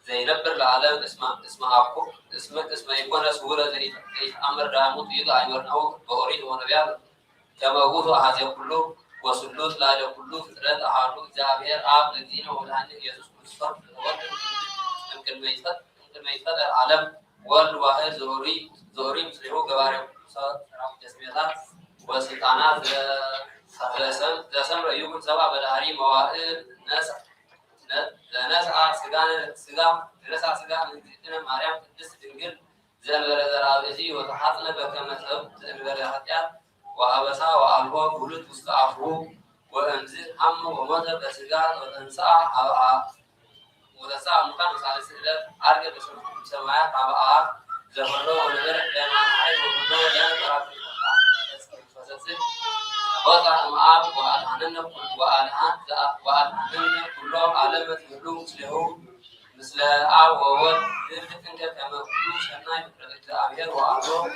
زينبر العالم اسمها أبو اسمه يكون سهولة زي أمر داموت يدا أمر أو بوريد ونبيان كما هو هذا كله وسلوت لا كله فترات أحادو جابير آب الذين ولهن يسوع كريستوس يمكن ما يفت العالم والواحد زوري مسلمو جوارم صار جسميات وسلطانات دسم رأيكم سبع بداري موائد ناس سجان إن مريم تدس تنقل زنبر زرابسي وتحصل بكم سب زنبر حتى وأبسا وألوه بلوت مستعفو وأنزل هم ومذهب سجان وتنسى مكان سالس إلى أرجع بسماء طبعا زمرو ونبر بما حي وبدو لنا ترى فسد وقع معاب وأنهن كلهم علامة ملوك له مثل أول يمكن كما كل شناي بردك أبير وأبو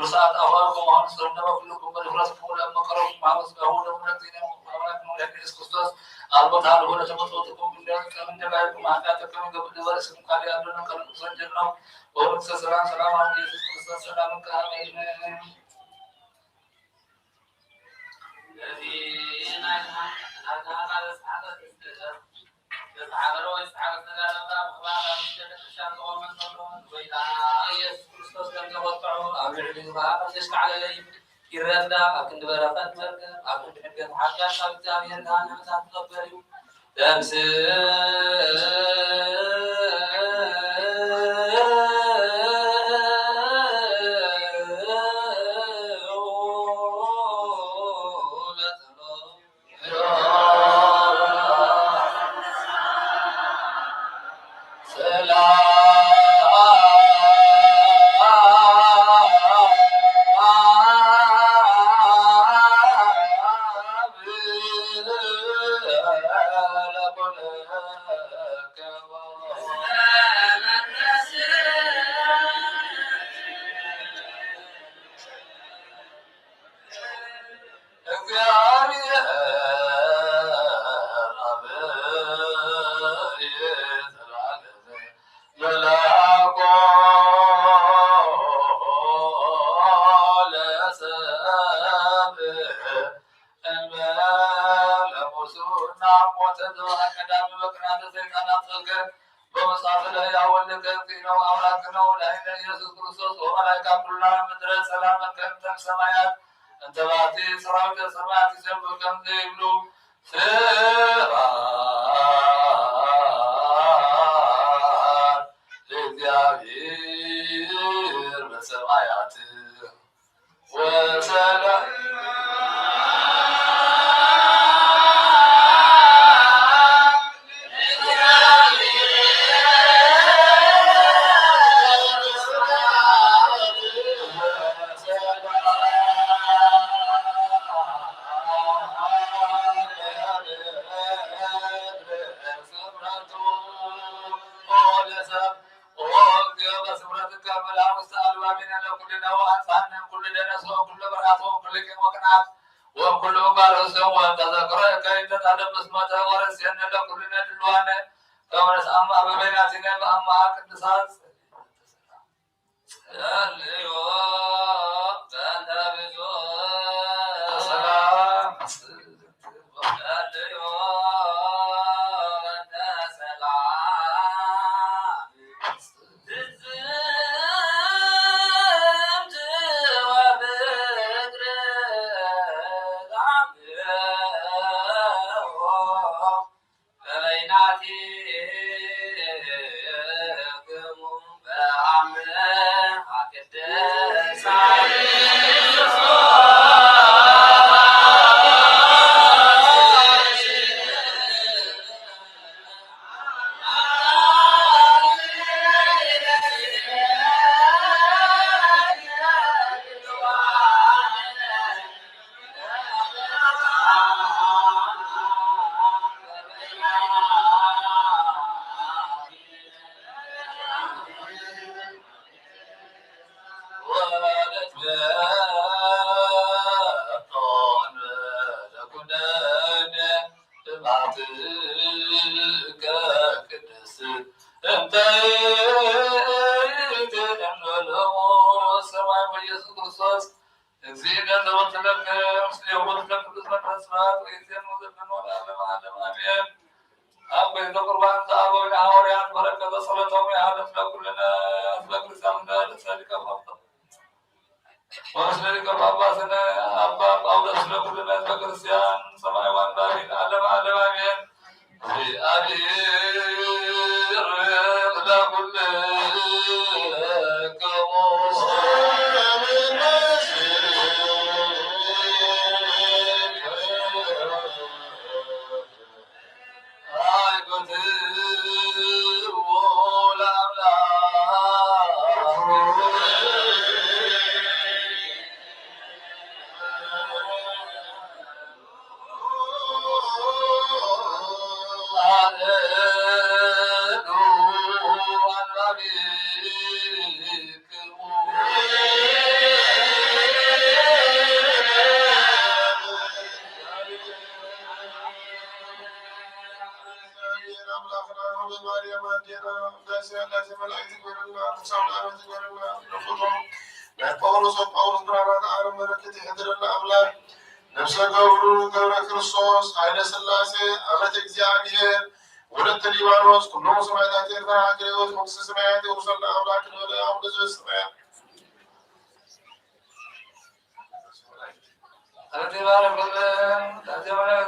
مساعد أخوانكم وهم سرنا كلكم بالفرس فولا مقرون مع مسبحون ومنزين ومنكم لكن إسكستوس ألبت على هنا تمتوتكم من ذلك من جبائكم أحداثكم من قبل ورسكم قال يا أبننا كان سنجرنا ورمس سلام على يسوع كريستوس سلام كامل الذين يتعاملوا يستحقون الأمر وخبار الشام ومن صلوا وإذا يسوع كريستوس لم يوقعوا أمر ما يسمع عليه يردا أكن برافات مرك أكن بحب حاجة شابتها يردا نمسات تقبلوا دمس سمايات أنت بعطي سرعة سماعة سبب كم ذيبلو سرعة لذيابير بسمايات وسلام وكل مبارس وتذكر كيد تعلم اسمته ورسين لكلنا دلوانه كما أما بيناتنا أما كنتسات اليوم تنتبه سلام اليوم تسلام نفس قول كريستوس حيل سلاسي أمت إግዚአብሔር ولد ليبانوس كلهم سمعت إرفع كريوس مقص سمعت وصلنا أولاك ولا أولاد سمعت أرتي بارك الله تجمعنا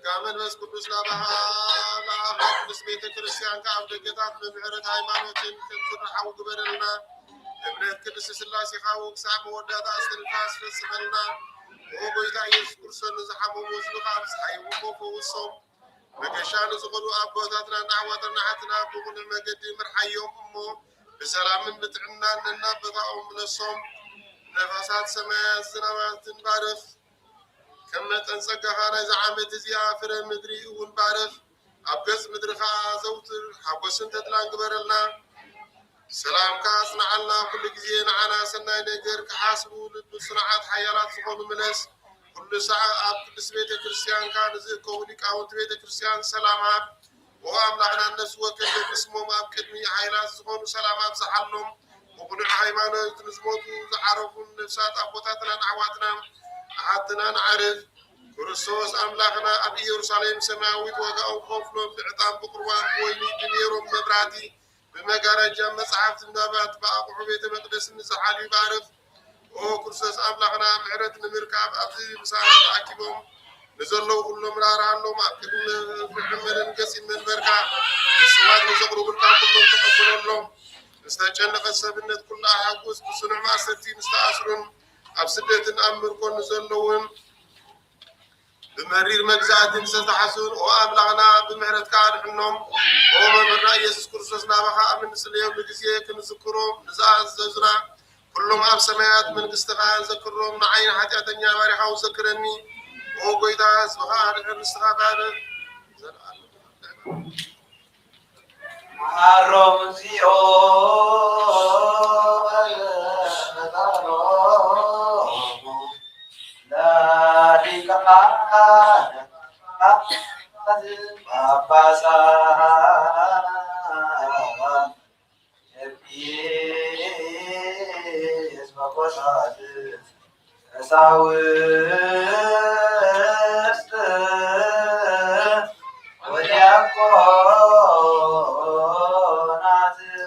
سكامل بس قدوس لابها بس بيت كريستيان كعب دقيقات بمعرض هايمانوتين كنتر قبرنا ابنت كدس سلاسي خاوك ساعة وداتا استنفاس في السملنا وقويتا يسكر سن زحمو وزلقا بسحيبو وفوصهم مكشان زغلو أبوتاتنا نعواتنا حتنا بغن المقدي مرحيهم أمو بسلام بتعنا لنا بضاء من الصوم نفسات سماء الزنوات بارف كما تنسق خارج عامة زيافر مدري ونبارف أبقس مدرخا زوتر حقوسن تتلان قبرلنا سلام كاسنا عنا كل جزينا عنا سنة نقر كحاسبو للصناعات حيالات صحون ملس كل ساعة كل بيت كريستيان كان زي كوني كاونت بيت كريستيان سلامات وأملحنا الناس وكذب اسمهم أبكدني حيالات صحون سلامات زحلهم وبنع حيمانة نزموتو زعرفوا النفسات أبوتاتنا نعواتنا عادنا نعرف كريستوس أملاكنا أبي يرساليم سماوي وقاو خوفلهم بعطام بقروان ويني بنيرهم مبراتي بمقارجة مصحف النبات بأقو بيت مقدس نسحالي بارف او كريستوس أملاكنا معرت نمركاب أبي مساعدة أكيبهم نزلوا كلهم رارانهم أكيدون محمد نقسم من بركة السواد نزقروا بركة كلهم تقبلون لهم استجن قصبنت كل أحاقوس بسنع ما ستين استأسرون أبسدت الأمر كون نزلوهم بمرير مجزات ستحسون وأبلغنا بمهرة كان حنهم ومن رئيس كرسوس نابخا من سليم بكسيه كنذكرهم نزاززنا كلهم أب سمايات من قستغان ذكرهم نعين حتى أتنيا بارحا وذكرني وقويتا أسبخا نحن استغابانا الرمزيو لا ديكان باباسا يبيز مقصاد ساوست وديكون عزوك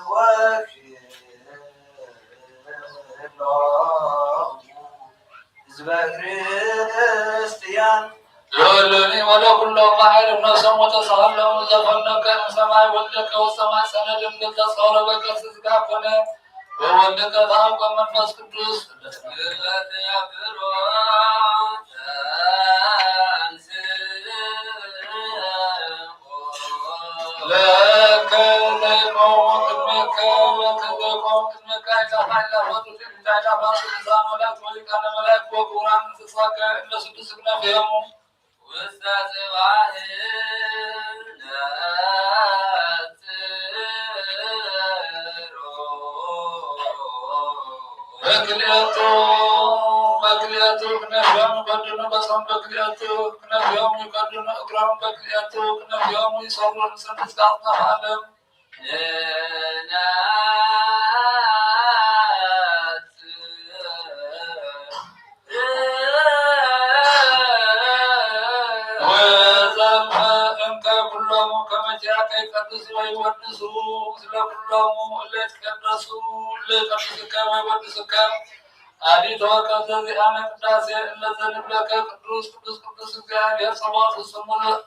كريستيان لولوني ولا كلهم معلم نفسهم وتصالهم زفنك سماء ولدك والسماء سند لك تصور بك سزقاقنا وولدك ذهب من فاس قدوس لك لكم قدمك وكذلكم قدمك إذا حل وطلت إلى باس الإنسان ولا تولك أنا ملاك وقرآن تصاك إلا سدسكنا فيهم بكلياتو كنفيهم يقدرون بصرهم بكلياتو كنفيهم يقدرون أقرام بكلياتو كنفيهم يصرون سنتسقطنا عالم كلهم كما جاءك يقدسوا ويودسوا مثل كلهم اللي يتقدسوا اللي يقدسك ويودسك أريد وكذا أنا قداسي إلا ذنب لك قدوس قدوس قدوس يا صلاة السماء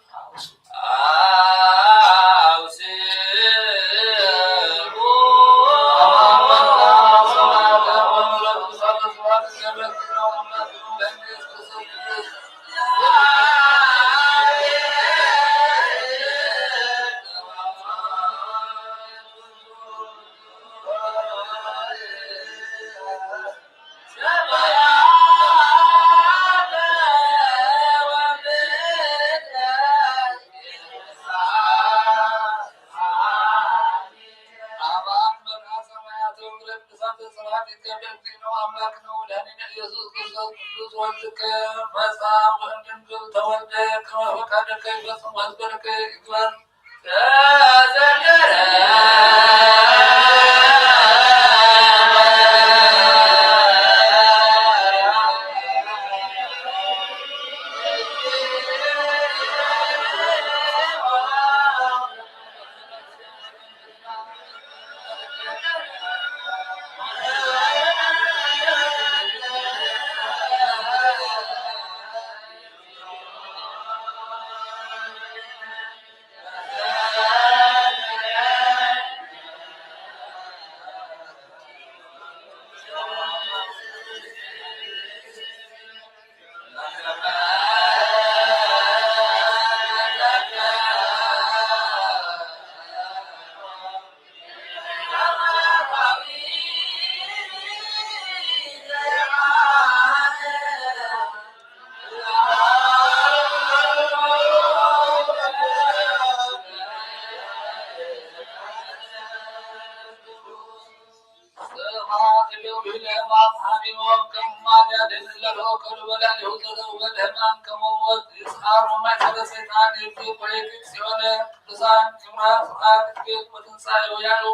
ያድን ለተወከሉ በላን የውዘተው በደህናን ከመሞት ይስሐሩ ማይሰለ ሰይጣን የብዙ ፖለቲክ ሲሆነ ቅዱሳን ይምራን ስርዓት እድገት በትንሣኤው ያሉ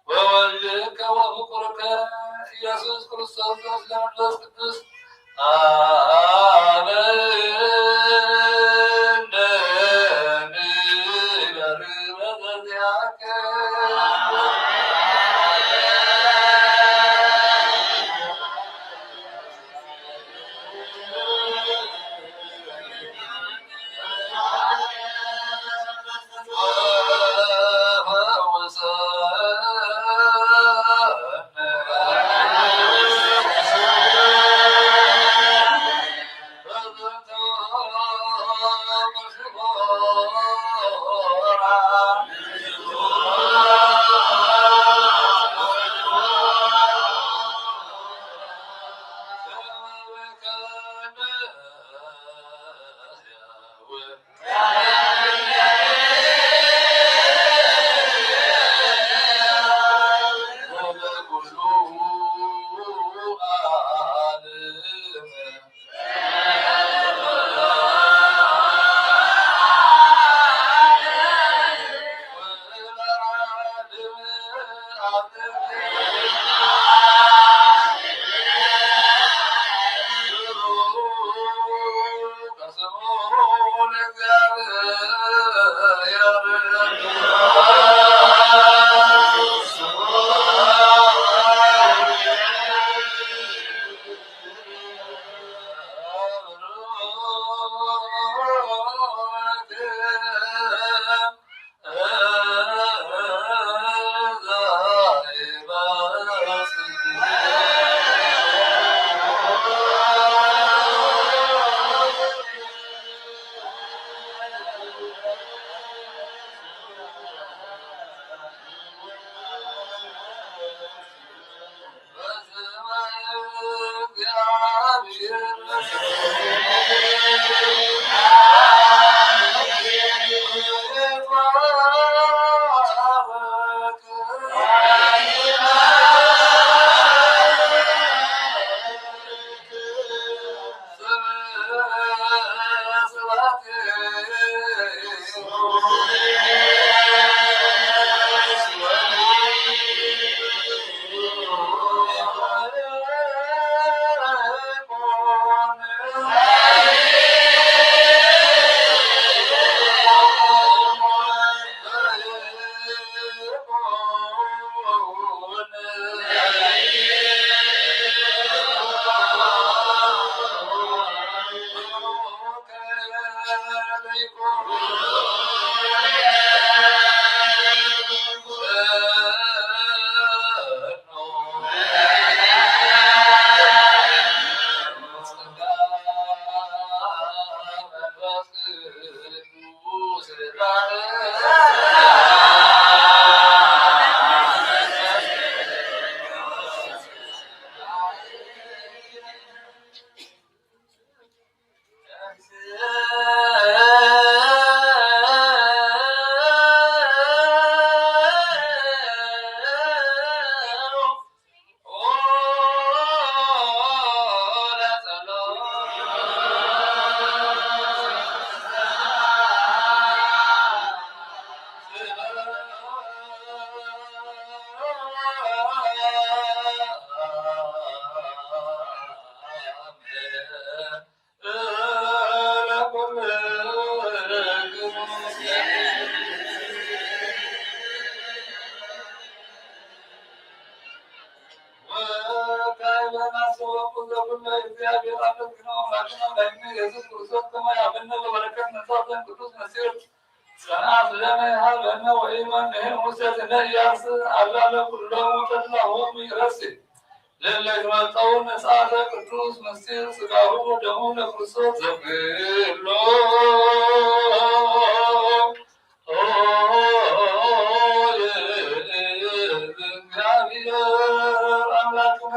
ወልድ ወፍቁርከ ኢየሱስ ክርስቶስ ለመንፈስ ቅዱስ አበነ ንበር በዘዚአከ ለለይመጣውን ነጻተ ቅዱስ ምስጢር ሥጋሁ ወደሙ ለክርስቶስ ዘብሎ እግዚአብሔር አምላክነ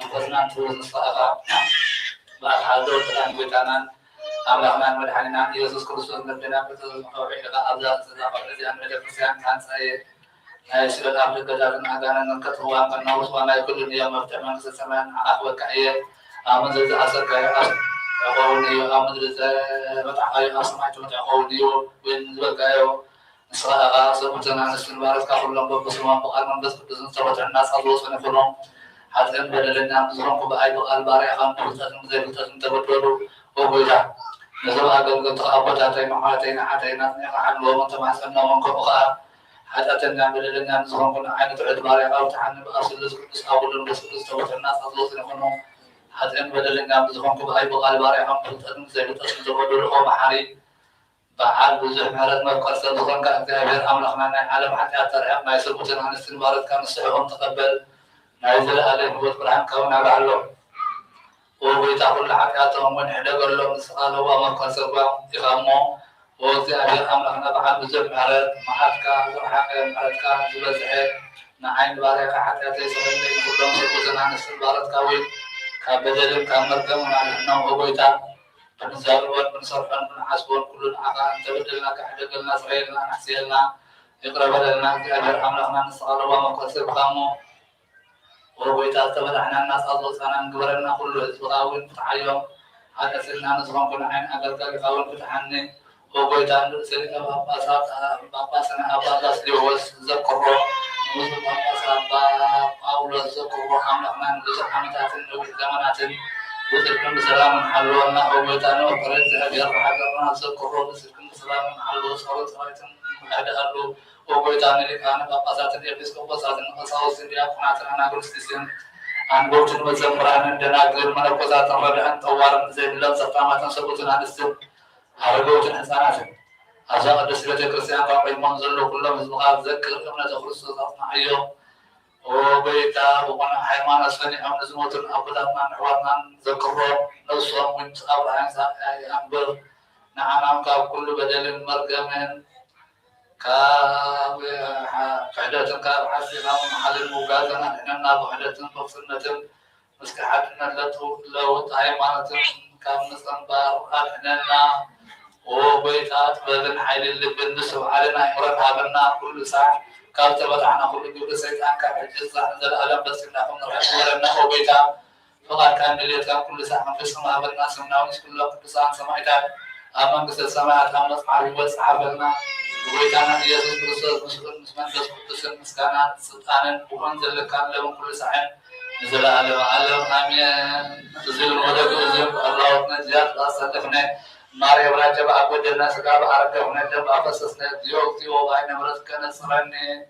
منفسنا نفوز نصائغا بعد حاضر الآن بيتانا أملانا مدحنا يسوع كريستوس نبينا بتوحيد إلى أرض الزمان الذي أن مدرسيان كان سعي يسير الأرض كجارنا أجانا نكتب وأن نوص وأنا كل يوم مفتمن سسمان أخوة كأيه آمن ذي أسر كأيه أقولني آمن ذي متعاي أسمعت متعاوني وين ذكايو نسرا سبتنا نسل بارك كلهم ببصرهم بقارن بس بدون سبت الناس الله سنفرهم حتى إن بدلنا بزرهم كبأي بقال بارك خان بتسلم زي بتسلم تبدلوا وبيجا نزل أقل قلت أبدا تين حتى نحن ومن تمحسنا من كبقى حتى تنعمل لنا نزلهم كنا عين تعد بارك أو تحن بأصل بس أقول بس سبت الناس الله سنفرهم حتى إن بدلنا بزرهم كبأي بقال بارك خان بتسلم زي بتسلم تبدلوا ومحاري بعد بزح مرات ما قصد ظن كان غير أملخنا على حتى ترى ما يسبتنا عن استنبارات كان الصحيح تقبل نازل عليه والقرآن كون بعلو وبيتقول حكاتهم من حدا قال لهم سألوا وما قصد إقامه وزي عليه أملخنا بعد بزح مرات ما حد كان وحكى مرات كان زبزح نعين بارك حتى تيسر لهم كلهم سبتنا عن استنبارات كوي كبدل كمركم على إنه وبيتقول بنزارون بنصرفن بنحسبون كلنا عقا تبدلنا كحدقلنا صغيرنا نحسيلنا يقرب لنا كأجر أملخنا نسأل وما قصر خامو وبيتا تبدحنا الناس أضل سنة نقبرنا كله إسبقاوين فتحيهم هذا سلنا نصفهم كنا عين أقل كالقاوين فتحني وبيتا سلنا بابا سنة أبا غسلي وزكرو وزل بابا سنة أولا زكرو أملخنا نجزر حمتاتن وزماناتن وسلكم بسلام حلونا وبيتانا وقريت هذه الرحلة نذكره بسلكم بسلام حلو صارت رايتم هذا حلو وبيتانا اللي كان بقصات اليابسكو بقصات النقصاوس اللي أقنعتنا أنا قرستيسين عن بوجن وزمران دناقل من القصات الرابعة طوارا زي اللون سطامة سبوتنا عن السن هرقوتن حسانات أجاق الدسلة كرسيان قاقل منزل كلهم اسمها ذكر ابنة خرصوص أصنع أيوم وبيتا وقنا حيوان أسفني أو نزموت الأبدا من حوارنا ذكره نصهم وانت أبرهن أنبر نعم كل بدل مرقم كفعدة كحسنا محل المقازنة إننا بحدة بفنة مسكحتنا لو حيوانة كمسلم بار إننا وبيتا بدل حيل اللي بنسوا علينا إمرتها بنا كل ساعة قال تبعنا كل جود سيدان كان جزء نزل ألم بس إنهم نرحبوا لنا وبيتا فقال كان اللي كان كل ساعة في السماء بالناس وناويش كل كل ساعة سمعتها أمام قصة السماء أمام أسمع وأسحب لنا وبيتانا يسوع كريستوس مسلم مسلم بس قدس مسكانا سلطانا وأنزل كان لهم كل ساعة نزل ألم آمين نزل المدك نزل الله نجات لا سلفنا ماري ولا جب أبو جنة سكاب أركب هنا جب أفسسنا ديوك ديو باين مرت كنا سرني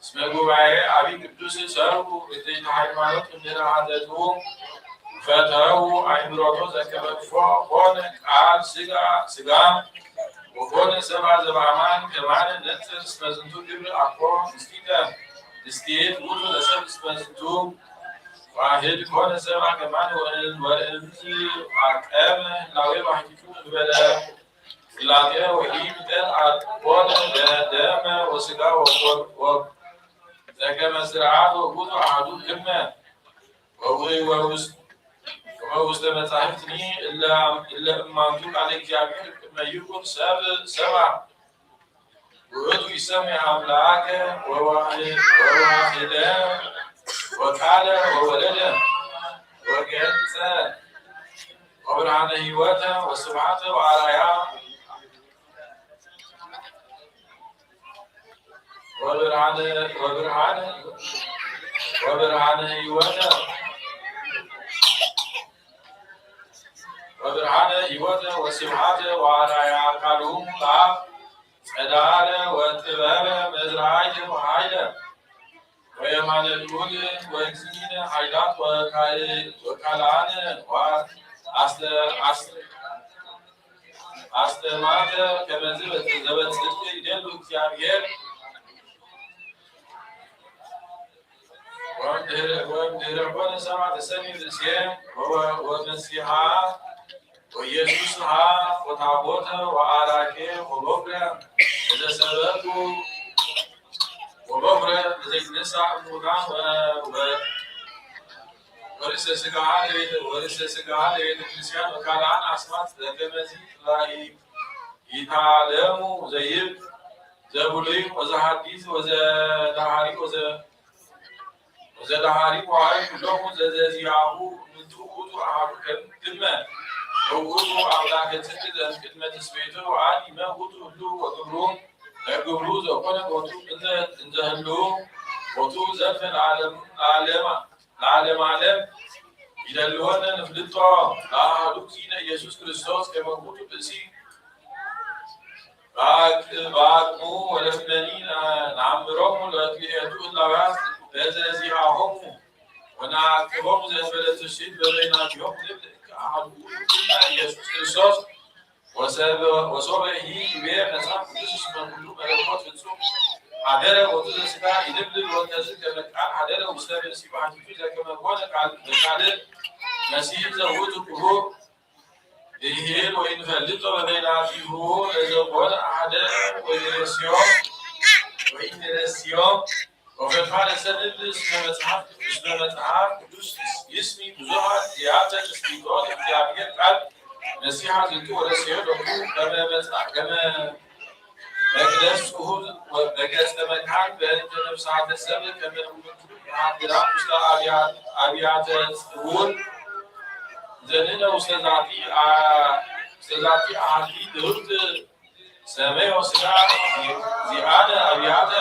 اسم ጉባኤ አብይ ቅዱስ ሰሩ እተይ ሃይማኖት እንደራሃደቱ ፈተው አይምሮቶ ዘከመጥፎ ሆነ ቃል ስጋ ወኮነ ሰብአ ዘበአማን ከማነ ነጽር እስመ ዝንቱ ግብር አኮ ምስጢር ውእቱ ለሰብእ እስመ ዝንቱ ዋሕድ ኮነ ሰብአ ከማነ ወእምዝ አቀመ ህላዌ ባሕቲቱ እንበለ ስላሴ ወኢምጠን ኮነ ደመ ወሥጋ ዘከመ ስርዓት ውእቱ አሐዱ ክመ ወውስተ መጻሕፍትኒ እለ እማንቱ ቃለ እግዚአብሔር ቅድመ ይኩን ሰብአ ውእቱ ይሰምዕ አምላከ ወዋሕደ ወቃለ ወወለደ ወገጸ ወብርሃነ ሕይወተ ወስብሐተ ወአርአያ ወብርሃነ ሕይወተ ወስብሐተ ወአርአያ ቃሎሙ ለአብ ጸዳለ ወጥበበ መዝራዕየ ወኃይለ ወየማነ ልዑል ወእግዚእነ ኃይላት ወካልአነ አስተማተ ከመዝ ዘበጽድቅ ይደሉ እግዚአብሔር ወእምድኅረ ኮነ ሰብአ ተሰሚዕ ርእስየ ወመሲሐ ወኢየሱስሃ ወታቦተ ወአራኬ ወበኵረ ዘሰበኩ ወበኵረ ዘይትነሣእ እሙታን ወርእሰ ሥጋሃ ለቤተ ክርስቲያን ወካልአን አስማት ዘከመዝ ይታለሙ ዘይብ ዘብሉይ ወዘሐዲስ ወዘዳሃሪ መዋዕል ኩሎሙ ዘዘዚአሁ ምንቱ ውእቱ አሐዱ ክመ ወውእቱ አምላከ ጽድቅ ዘእምቅድመ ትስብእቱ ወአዲመ ውእቱ ህሉ ወግብሩ ዘኮነ ቦቱ እንዘ ህሉ ቦቱ ዘልፈ ለዓለመ ዓለም ይደልወነ ንፍልጦ ለአሐዱ እግዚእነ ኢየሱስ ክርስቶስ ከመ ውእቱ ብእሲ በአቅሙ ወለፍነኒ ነአምሮሙ ለክልኤቱ እላውያት በዘዚአሆሙ ወነአቅቦሙ ዘእንበለ ትስብእት በበይናቲሆሙ ንብል ከአሐዱ ውእቱ ኢየሱስ ክርስቶስ ወሶበ ይቤ መጽሐፍ ቅዱስ እስመ ኩሉ መለኮት ፍጹም ሀደረ ቦቱ ዘሥጋ ይድብል ወንተዝ ከመ ቃል ሀደረ ውስተ ብእሲ ባሕቲቱ ዘከመ ኮነ በቃልዕ መሲሕ ዘውእቱ ክቡር ይሄድ ወይንፈልጦ በበይናቲሁ ለዘኮነ አሐደ ወኢንረስዮ ወፈድፋደ ሰንድ እስመ መጽሐፍ ቅዱስ ይስሚ ብዙኃ ዚአተ ትስብእቶት እግዚአብሔር ቃል መሲሐ ዝንቱ ወረስዮ ሎቱ ከመ መቅደስ ጽሑፍ በገጸ መካን በእንተ ነፍሳተ ሰብእ ከመ እሙንቱ የሀድራን ውስተ አብያተ ጽሩር ዘንነ ውስተ ዛቲ አሐቲ ትሕት ሰማይ ወሥጋ ዚአነ አብያተ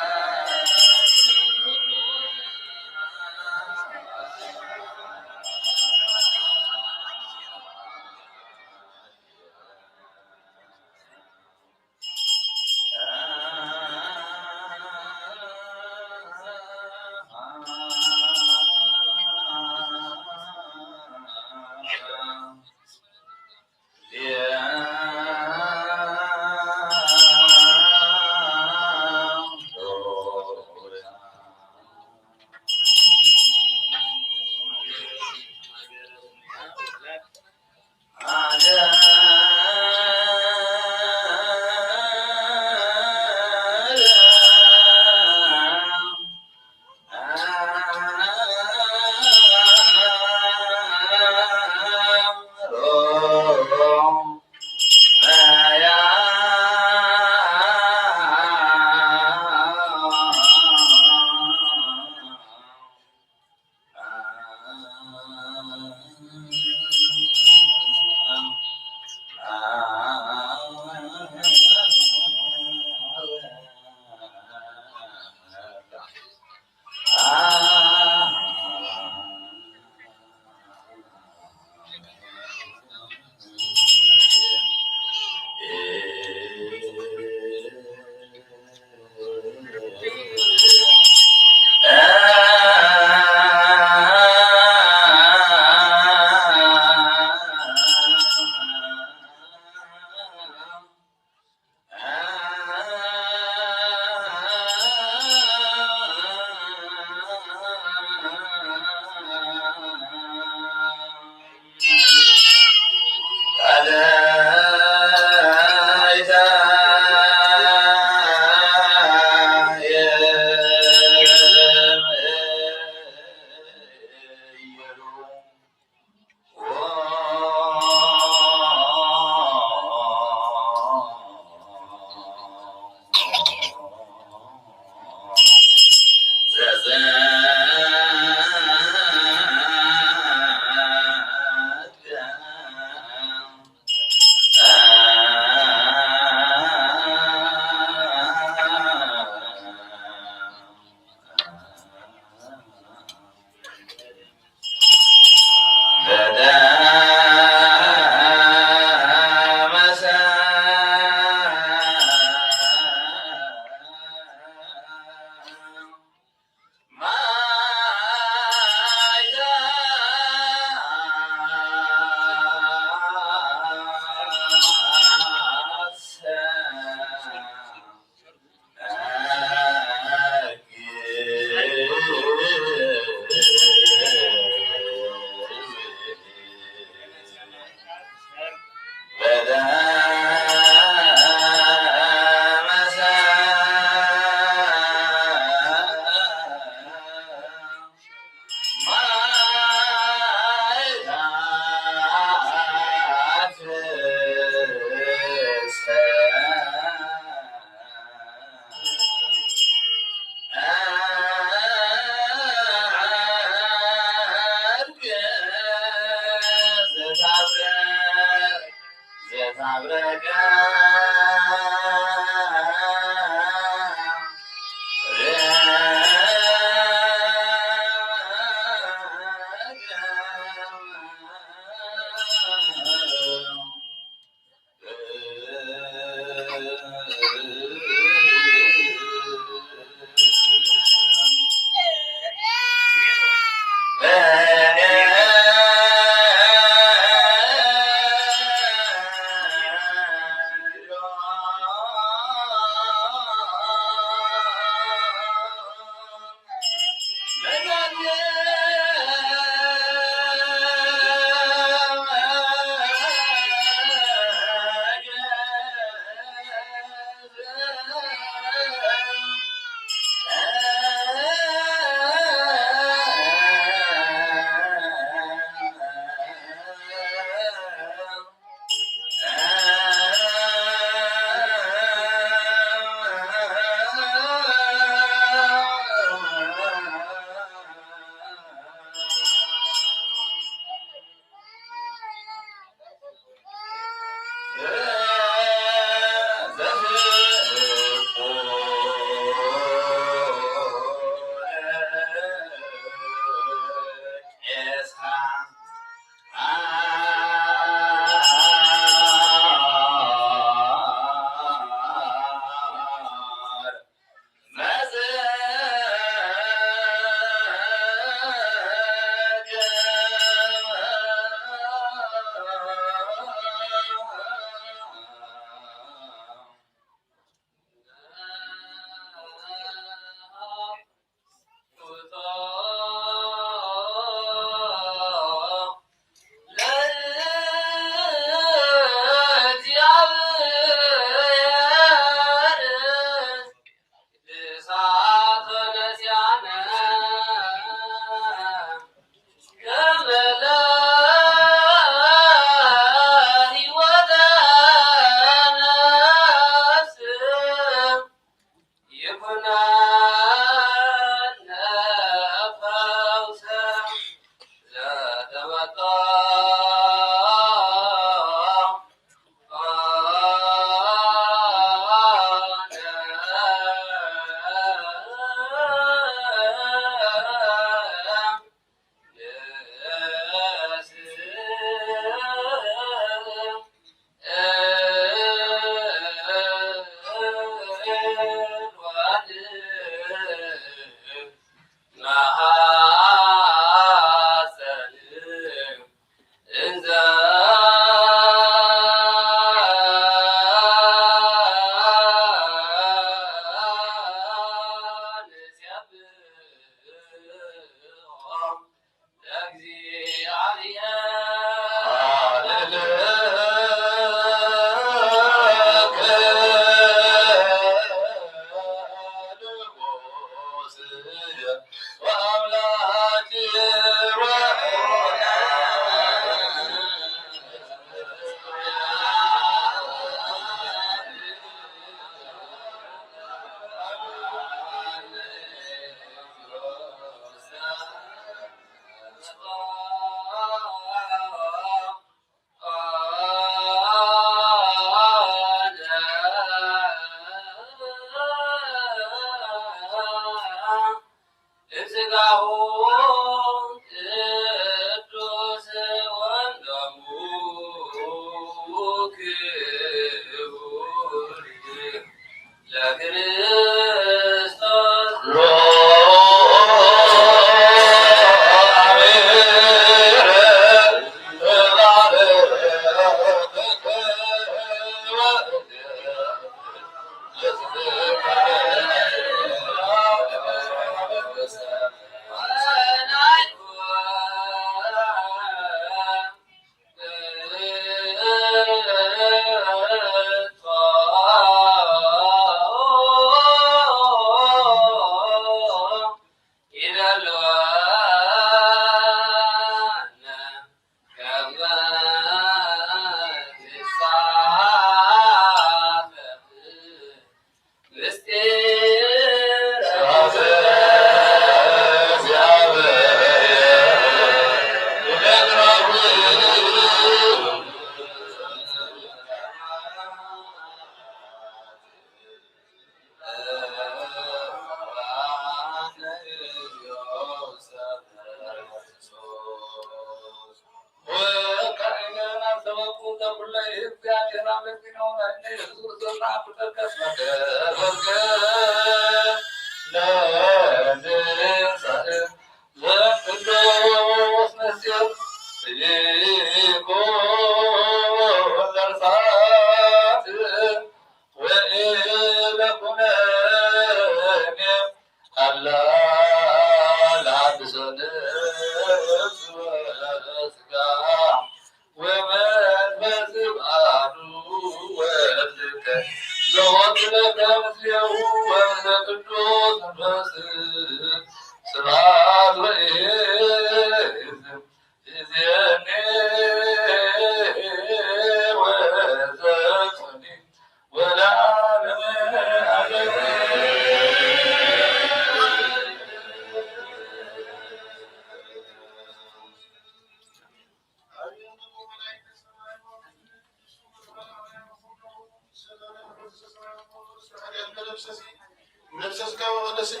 نفسس كما نسيب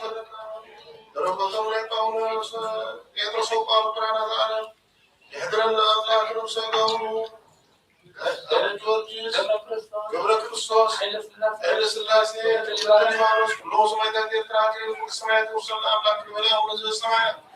ربطوا لك قولنا يدرسوا قال قرآن هذا يحضرنا أبلاك نفسه كبر كريستوس حيل سلاسي تلمانوس كلهم سمعت هذه التراكيب وسمعت وصلنا أبلاك الولاء ونزل السماء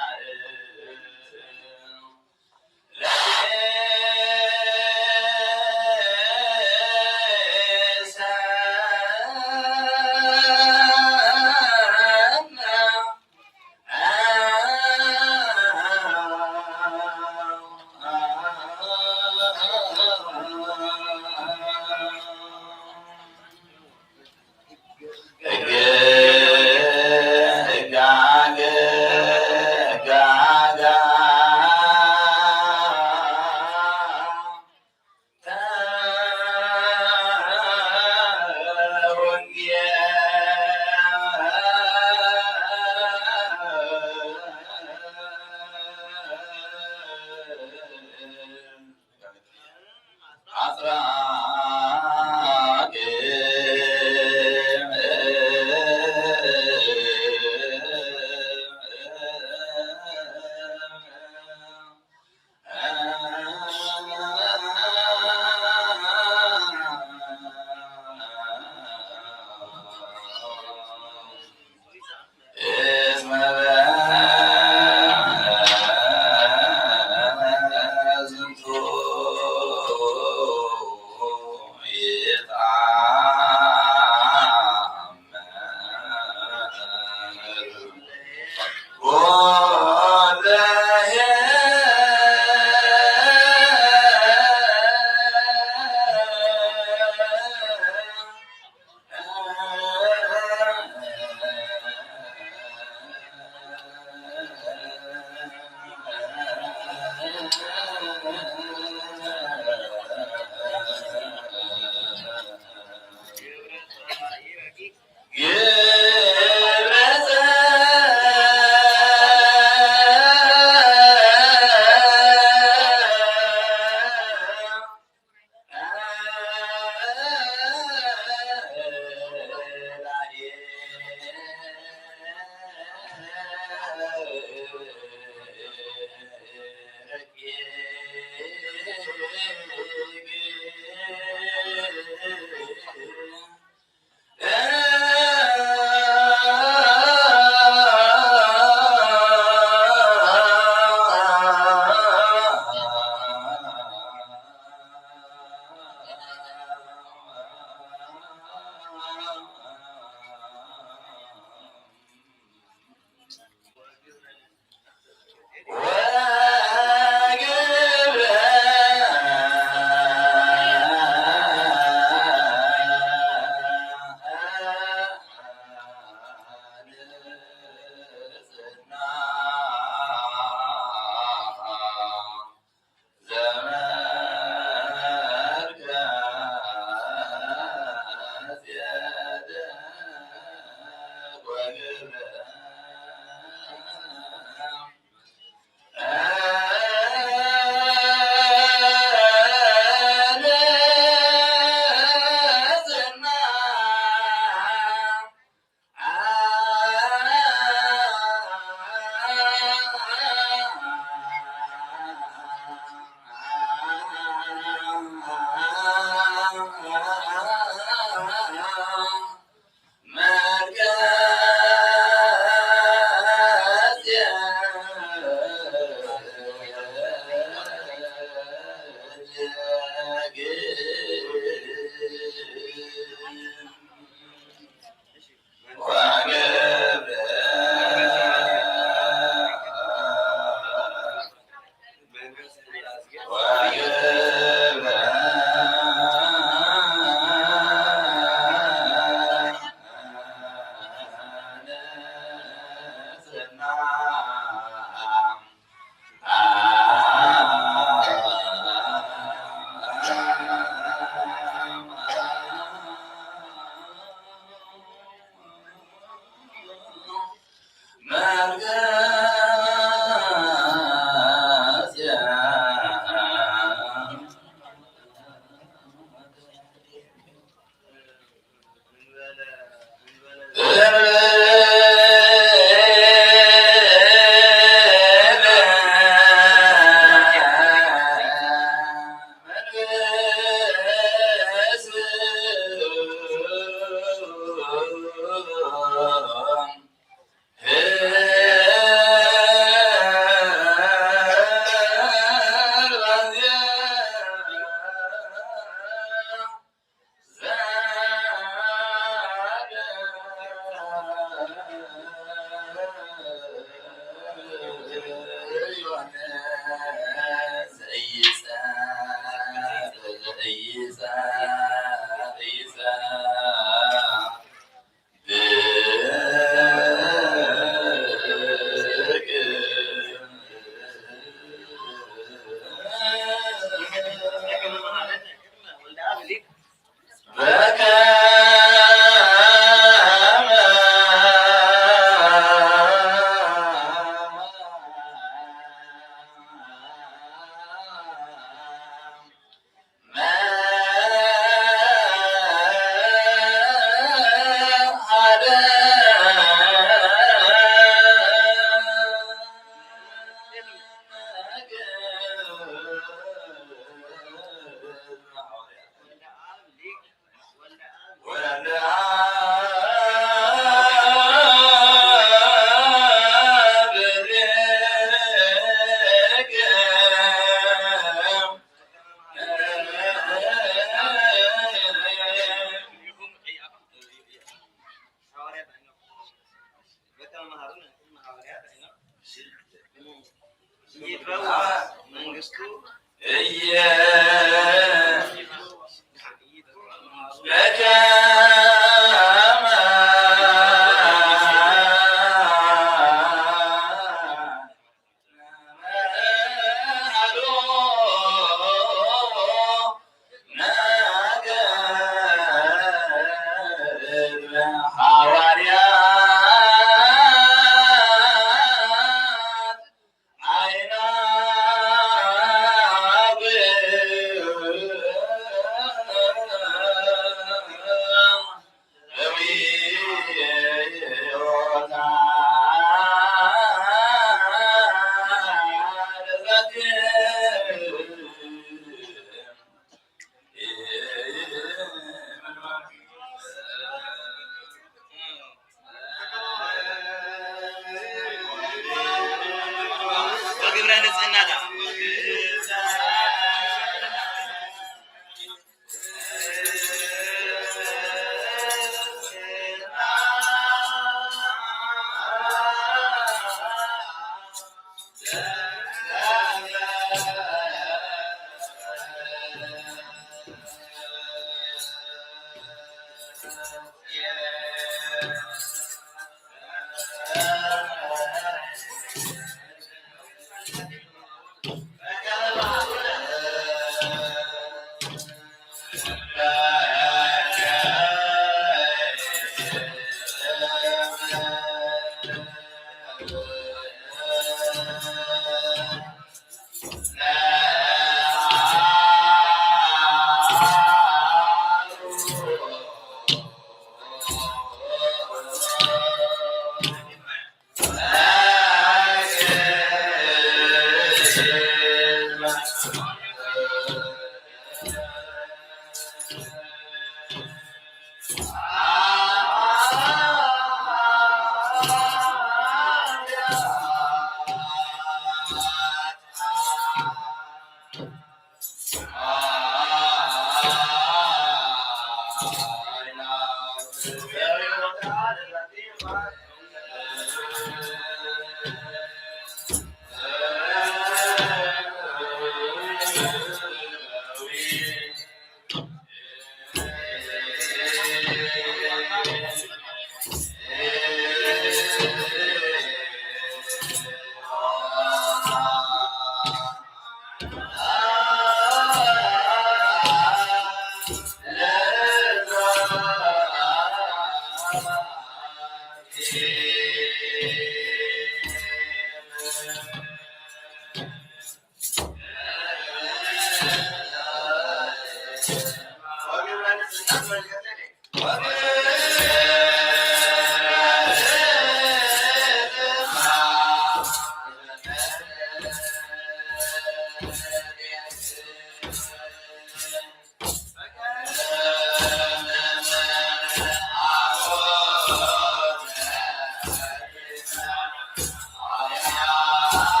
Ah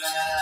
Amen.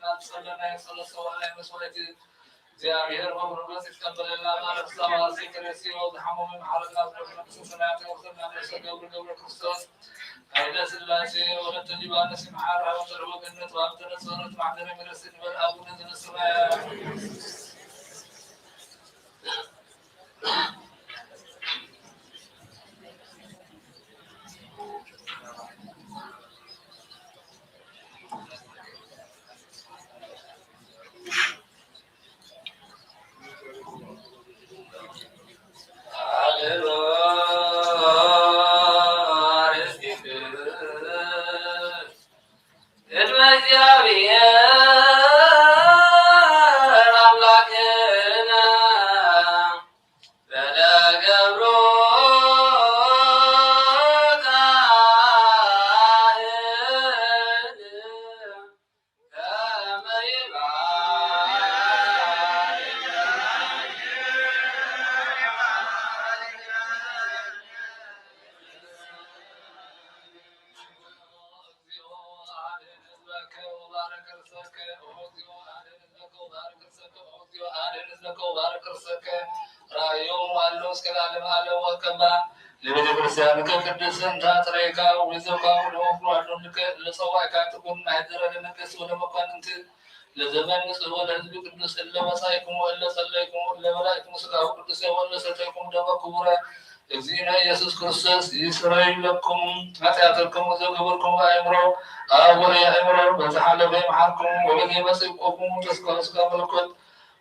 لنا تصلنا يصلى سواء مسويت እግዚአብሔር በሁሉነት ይቀበልና ማለት ሰማያት ሲከረሲ ወድሐሙ من حرنا በመንፈስናት ወሰና መሰገብ ገብረ ክርስቶስ ኃይለ ሥላሴ ወለተ ሊባኖስ መሐራ ወተረወገነት ወአብተነ ጸሎት ማህደረ መረስን በአቡነ ዘበሰማያት ለቤተክርስቲያን ከቅድስና ታጥሬካ ወዘካው ለወፍራዶ ለሰዋይ ካጥቁን ማህደረ ለነገስ ወለመኳንንት ለዘመን ንጹሕ ለህዝብ ቅዱስ ለመሳይኩም ወለሰለይኩም ለመላእክት ስጋው ቅዱስ ወለሰተይኩም ደመ ክቡረ እግዚእነ ኢየሱስ ክርስቶስ ይስረይ ለኩም ኃጢአተክሙ ዘገበርኩም አእምሮ አወሬ አእምሮ በዘሐለፈ ይምሐርኩም ወበዚ መጽቆኩም ተስከስከ መለኮት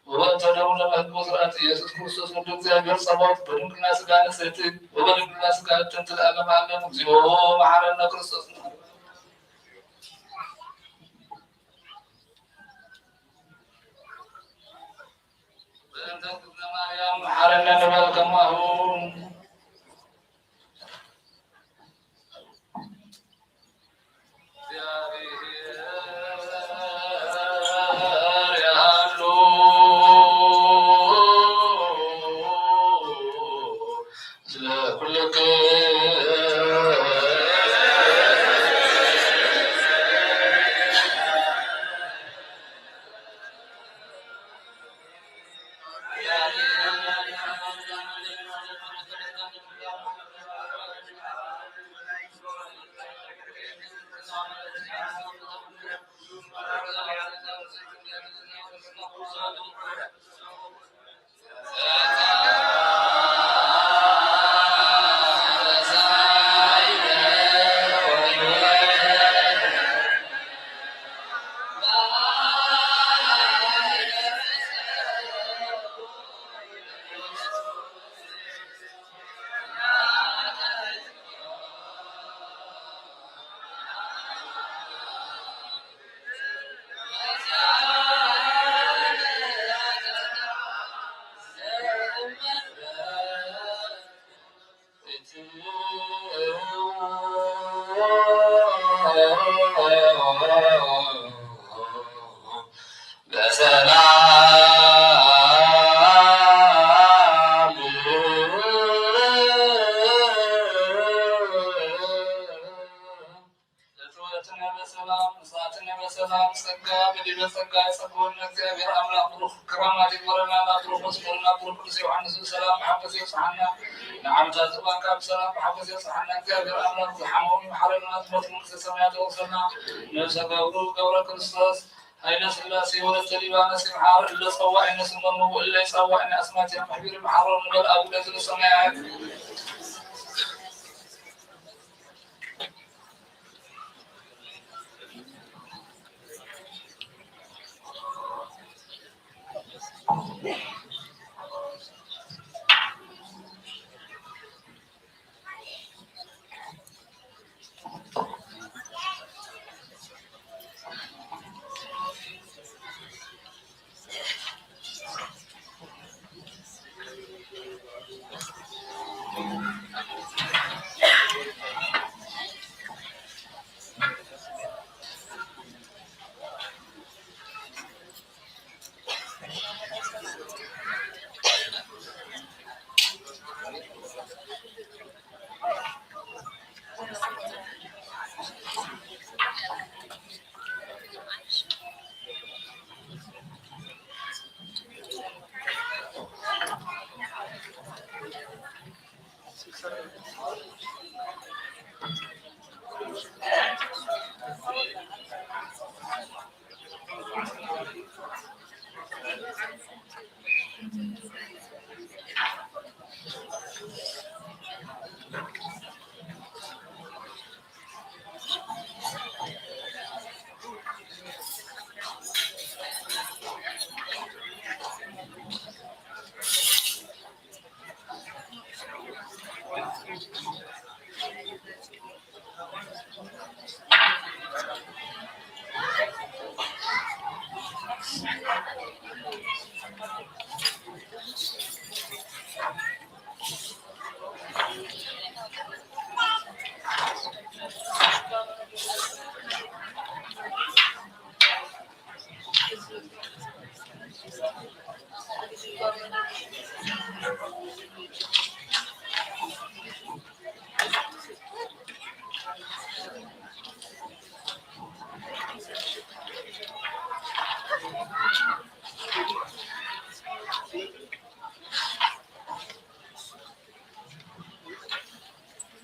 وأنت دولة مهدوث رأت يسوع كريستوس من እግዚአብሔር ጸባዖት በድንግልና ሥጋ ንጽሕት ወበድንግልና ሥጋ ትንትል ዓለም ዓለም እግዚኦ መሐረነ ክርስቶስ በእንተ እግዝእትነ ማርያም መሐረነ ንበል ከማሁ ኃይለ ሥላሴ ወለተ ሊባኖስ መሐር ለጸዋዕነ ስመሙ ወለ ጸዋዕነ አስማት ያመሕቢር መሐረነ ንበል አቡነ ዘበሰማያት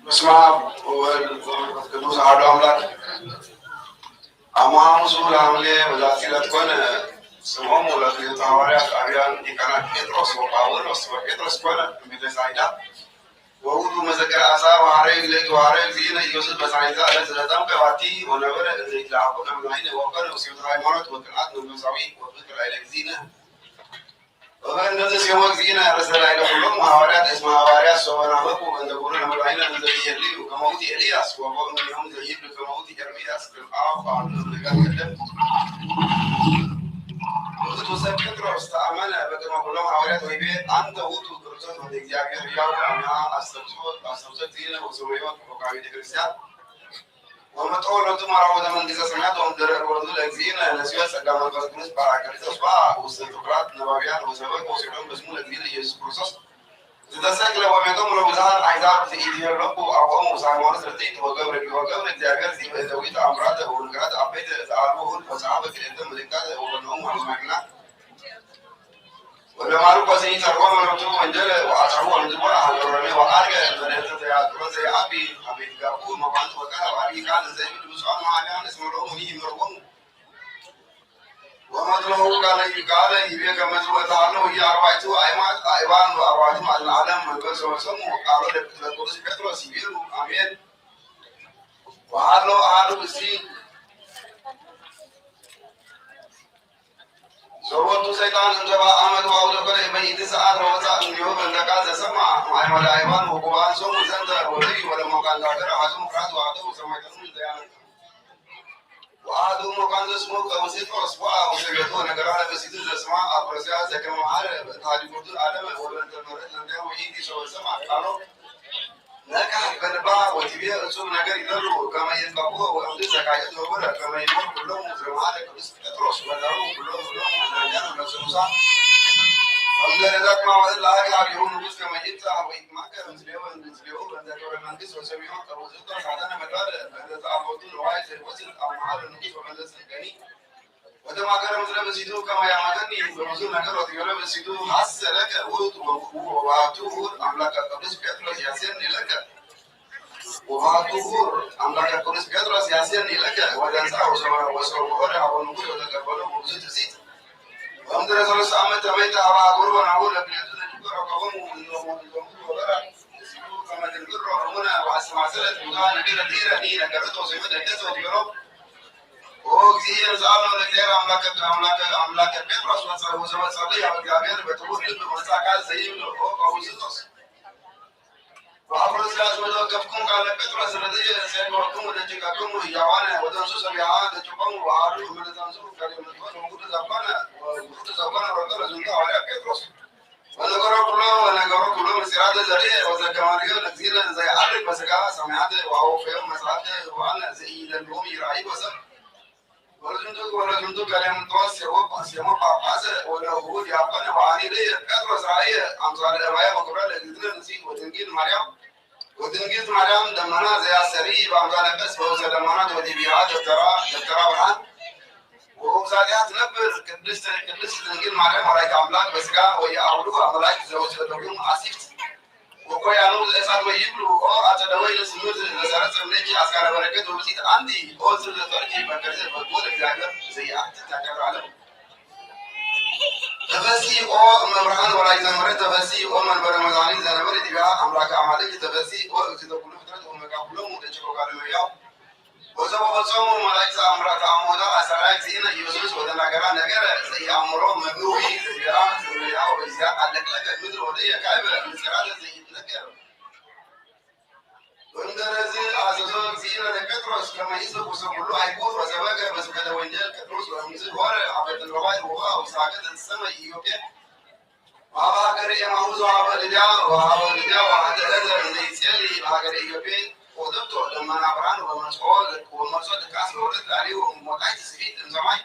በስመ አብ ወወልድ ወመንፈስ ቅዱስ አሐዱ አምላክ አማሙሱ ለሐምሌ በዛቲ ዕለት ኮነ ስሞሙ ለክልኤቱ ሐዋርያት አብያን ሊቃናት ጴጥሮስ ወጳውሎስ ወጴጥሮስ ኮነ እምቤተ ሳይዳ ወውእቱ መዘክረ አሳ ወሐረግ ለእቱ ሐረግ እግዚእነ ኢየሱስ በሳይዳ ዕለት ዘተጠምቀ ባቲ ወነበረ ዘይትለአኮ ከመ ናይነ ወኮነ ውስቴቱ ሃይማኖት ወቅንዓት መንፈሳዊ ወፍቅር ኃይለ እግዚእነ ወበእንደዚህ ሲሆን እግዚእነ ርእሰ ላዕለ ኩሎሙ ሐዋርያት እስመ ሐዋርያት ሶበናበቁ እንተ ኩሉ ለመድኃኒነ እንዘይሄልዩ ከመ ውእቱ ኤልያስ ወበእምኔሆሙ ዘይብሉ ከመ ውእቱ ኤርምያስ አብ አንዱ ነገር ቀደም ውእቱ ሰብ ጴጥሮስ ተአመነ በቅድመ ኩሎሙ ሐዋርያት ወይቤ አንተ ውእቱ ክርስቶስ ወልደ እግዚአብሔር ሕያው አምሃ አስተብሶ እግዚእነ ወሰማዮ ወቃቤ ቤተ ክርስቲያን ወመጥኦ ሎቱ መርዓውተ መንግሥተ ሰማያት ወእምድኅረ ርኵበቱ ለእግዚእነ ነሲዮን ጸጋ መንፈስ ቅዱስ ጰራቅሊጦስ ውስተ ትኩራት ነባብያን ወሰበክ ወሲዶን በስሙ ለእግዚእነ ኢየሱስ ክርስቶስ ዘተሰቅለ ወሜቶሙ ለብዙኃን አሕዛብ ዘኢትሄለቁ አቆሙ ሃይማኖት ርትዕት ወገብረ እግዚአብሔር ዘኢትዘዊ ተአምራተ ወንክራት አበይተ ዘአልቦ ሁሉ ወጸሐፈ ክልኤተ ምልክታት ወበነሆሙ አስማዕና ወለማርቆስ ተርጎመ ሎቱ ወንጌለ ወአጽሐፎ ወንድሞራ ሀገሮሜ ወአርገ መድኃኒተ ተያጥሮን ዘየአቢ አቤት ጋቡ መኳንንት ወቀረ ዋሪቃን ዘይብል ብፁዓን መኃልያን እስመ ሎሙ ይምርዎሙ ወመድሎሁ ቃለ ይቤ ከመ ዝወተሃለሁ አርባዕቱ አዕማድ አዕባን ወአርባዕቱ ማዕዝነ ዓለም መንገድ ዘወሰሙ ቃሎ ለቅዱስ ጴጥሮስ ይቤሉ አሜን ወሃሎ አሐዱ ብእሲ ዞሮቱ ሰይጣን እንዘባ አመት ዋውደ ኮለ በይት ሰዓት ወወፃእ እምኔሁ በእንተ ዘሰማ አዕማደ አዕባን ወጉባኤ ሶሙ ዘንተ ወልዩ ወለሞቃን ዛገረ አሐዱ ምኵራዝ ወአሐዱ ሰማዕታቱ ዘያነ ወአሐዱ ሞቃን ዘስሙ ቀውስጦስ ውስተ ቤቱ ወነገራ ለብእሲቱ ዘስማ አጵሮስያ ዘከመ መሐረ ታሪኩቱ ዓለም ወበእንተ ምሕረት ለእንቲአሁ ወኢቲ ሰወሰማ ቃሎ ነቃ በልባ ወቲቤ እጹብ ነገር ይደሉ ከመ ይትቀብኦ ወእምድ ዘካየት ወበረ ከመ ይሞት ኩሎሙ ዘመሐለ ቅዱስ ጴጥሮስ ወዘሩ ኩሎሙ ዘያነ ለስሙሳን ወእምዘረዛት ማዋዕል ለአክዓብ ይሁን ንጉሥ ከመ ይብጽሕ ወይትማከር ምስሌሁ በእንተ ክብረ መንግሥት ወሰሚዖ ቀውስጦ ሳተነ መጥባደ በእንተ ተአምርቱ ንዋይ ዘይወስድ አምሃ ለንጉሥ ወመንዘ ጽድቀኒ ወተማከረ ምስለ ብእሲቱ ከመ ያማከኒ በብዙ ነገር ወትቤሎ ብእሲቱ ሐሰ ለከ ውእቱ ወባሕቱ ውእቱ አምላከ ቅዱስ ጴጥሮስ ያሴርኒ ለከ ወባሕቱ ውእቱ አምላከ ቅዱስ ጴጥሮስ ያሴርኒ ለከ ወደንሣ ወሰወረ ሀበ ንጉሥ ወተቀበሎ በብዙ ትዕቢት ወእምድኅረ ሠለስተ ዓመት ተመይጠ ሀበ ሀገሩ ወናሁ ለክልኤቱ ዘንበረ ከሆሙ ወበራ ብእሲቱ ከመ ትንግሮ እሙነ ወአስተማሰለት ሙታነ ነገረ ድኅረ ነገረቶ ዘይመደገሰ ወትቤሎ እግዚአብሔር ዛሎ ለእግዚአብሔር አምላከ ጴጥሮስ ወጸልይ ሀበ እግዚአብሔር በትሑት ልብ ወበንጹሕ ቃል ዘይብል ቀውስጦስ ወአጵሮስያስ ወተወከፍክሙ ቃለ ጴጥሮስ ለዘይሴብሐክሙ ደጅቀክሙ ሕያዋነ ወተንሡ ሰቢሐ ደጅቆሙ ወአሐዱ እምእለ ተንሥኡ ከመ ውእቱ ዘኮነ ሮጠ ለዝንቱ ሐዋርያ ጴጥሮስ ወነገሮ ኩሎ ምስጢራተ ዘርኤ ወዘከማርዮ ለእግዚእነ ዘይዐርግ በሥጋ ሰማያት ወአወፈዮ መሥዋዕተ ሕቡዓነ ዘኢይደልዎም ይርአዩ ወሰብ ወለዝንቱ ቀሌምንጦስ ሴሞ ጳጳስ ወለእሁድ ዲያቆን ወአኒሬ ጴጥሮስ ራእየ አምሳለ እባየ ወክብረ ለእግዝእትነ ንጽሕት ወድንግልት ማርያም ደመና ዘያስተርኢ በአምሳለ ቀስ በውስተ ደመናት ወዲቢሃ ደብተራ ብርሃን ወእግዚአብሔር ትነብር ቅድስት ድንግል ማርያም ወላዲተ አምላክ በሥጋ ወየአውዱ አምላክ ዘውስተ ደዊሙ አሲፍት ወኮያኑ ዘእሳት ወይብሉ ኦ አጸደ ወይን ስሙት ዘሰረጸ እምኔኪ አስካለ በረከት ወብፅዕት አንቲ ኦ ዘተፈርጂ በከርሰ በጎ ለእግዚአብሔር ዘየአትት ታከብር ዓለም ተፈሲ ኦ እመብርሃን ወላዲተ ምሕረት ተፈሲ ኦ መንበረ መድኃኒት ዘነበረ ዲቢሃ አምላከ አማልክት ተፈሲ ኦ እግዝእተ ኩሉ ፍጥረት ወመካብ ኩሎሙ ደጅቆ ቃለ ሕያው ወዘበፈጾሙ መላእክት አምራተ አሞዳ አሰራ እግዚእነ ኢየሱስ ወተናገራ ነገረ ዘየአእምሮ መግዊ ዘቢራ ዘበያ ወበዚያ አለቅለቀ ምድር ወደየ ካዕበ ምስጢራተ ዘይትነገር ወእንተ درزي عزوزو زينا لبتروس كما يسبق وسمولو هيقول وزواجه بس كده وينجل كتروس ومزيد ورا عبد الرواي وقع وساكت السماء يوبيا وهذا كريه معوز وهذا لديا وهذا هذا زي سيالي هذا يوبيا ودكتور لما نعبران ومسؤول ومسؤول كاس ورد عليه ومتعيد سفيد زمان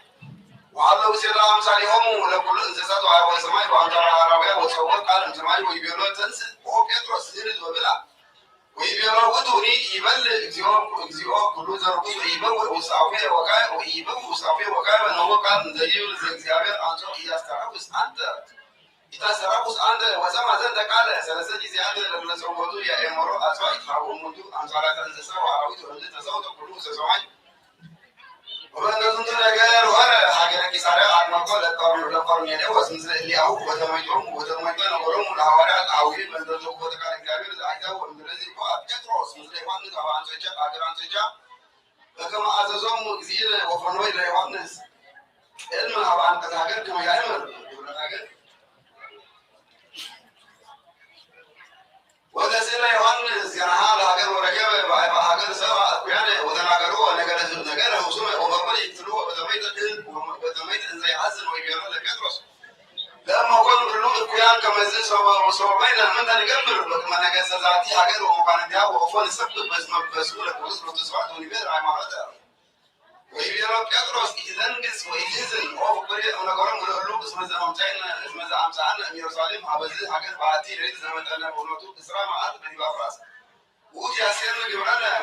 وهذا وسيلا أمثالهم ولكل إنسان وعلى سماي وعند العربية وتصور قال سماي ويبيعون تنس هو بيتروس سيرد وبلا ويبيعون ودوني يبل إكزيو كل زرقو ويبل وصافي وكاي ويبل وصافي وكاي وهو كان زيو زيابير أنتو يسترقص أنت يسترقص أنت وسما زند قال سلسلة زيادة لما سووا يا إمرو أسوأ يتحول منذ أنصار تنسى وعروض وعند تزود كل سماي وبنظن تلاقي وأنا حاجة كسارة عن مقالة قرن يعني وزن اللي أهو وتميتهم وقولهم الحوارات عويل من ذلك وتكان كبير زعيده والمدرسين فقط كتروس مثل يوحنا طبعا سجى أجران سجى فكما عززهم كثير وفنوي ليوحنا علم طبعا كتاجر كما يعمل وده سير يوحنا يعني هذا حاجة ورجال حاجة سوا يعني وتناقروا نقرأ وسمع وقبل يقتلوا وتميت زي حسن ويبيعون لبيتروس لما قالوا كلهم الكيان كما زي سوبينا من نقبل ما نجس ذاتي حاجة ومكان ده وأفضل سبب بس ما بسهولة وصلوا تسوات ونبيع عمارته ويبيعون بيتروس إذنجس وإذن أو بقولي أنا قرأ ملولو بس مثلا أمتعنا مثلا أمتعنا يروشاليم هبزي حاجة بعدين ريد زمان أنا ونطو إسرائيل ما عاد بني بافراس وجي أسيرنا جبرنا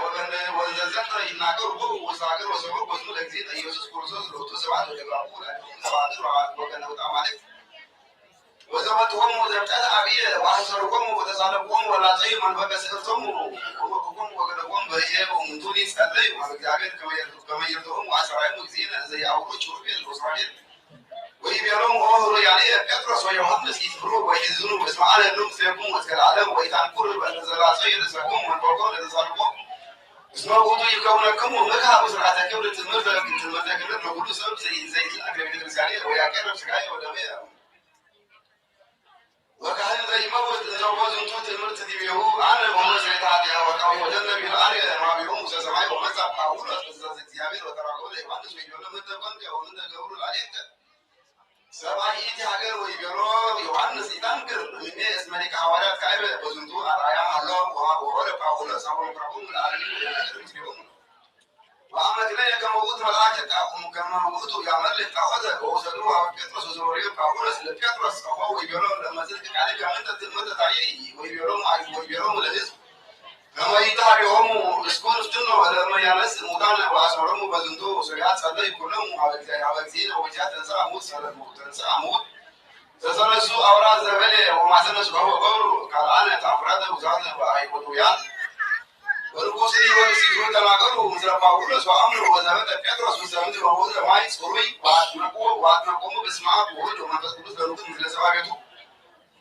وزنزنا يناقر بو وساقر وسبب وزنو لكزيد يوسف كورسوس لوتو سبعة وجبرابو لكن سبعة وكنا وتعملك وزمتهم وزبتها أبيه وحصركم وتسالكم ولا شيء من بقى سرتم وكم وقدكم بهيه ومن دون سألي ومجابين كما يرتهم وأسرائيل مجزين زي أولو شربي الوصالين ويبيعون أهل يعني بطرس ويوحنس يفروا ويزنوا بس معنا النوم سيكون وسكر العالم ويتعنكر بأنزل شيء رزقكم وانفقون رزقكم اسمه وضو يكونكم ومكها بسرعة كبرة المرضى كنت المرضى كبرة نقول سبب زي الأكل من الرسالة ويأكل سكاية ودمية وكان زي موت زوج توت المرتدي بيهو أنا ومزرعة هذه وكان وجدنا بالآلية ما بيهم سماي ومسح قاوله بس زيابير وتراكول يوحنس ويجون من تبنك ومن تجور العليك سبعة يجي حاجة ويبيعوا يوحنس يتنكر من اسمه كحوارات كايبة بزنتو أرايا الله وهو قاوله سبعة كرهون العالمين وأما كلا كما وجود ملاك كما وجود يعمل لك كهذا ووصلوا بيتروس وزوريو كهولس لبيتروس أو يبيعوا لما زلت عليك أنت تعيي ويبيعوا ملذيذ لما يتعبهم سكون استنوا لما ينس مدان وأسرهم بزندو سريعات صدق كلهم عبدين وجهات تنسى عمود تنسى عمود تسلسوا أوراق زبالة وما سنسوا هو قبر كالآن تعبرات وزاد وعيبوتويان والقوسي والسيرون تلاقوا مثل باولوس وأمر وزمن بيتروس وزمن وهود ماي سوري واتنقوم بسماع وهود وما تقولوا ذلك مثل سواقته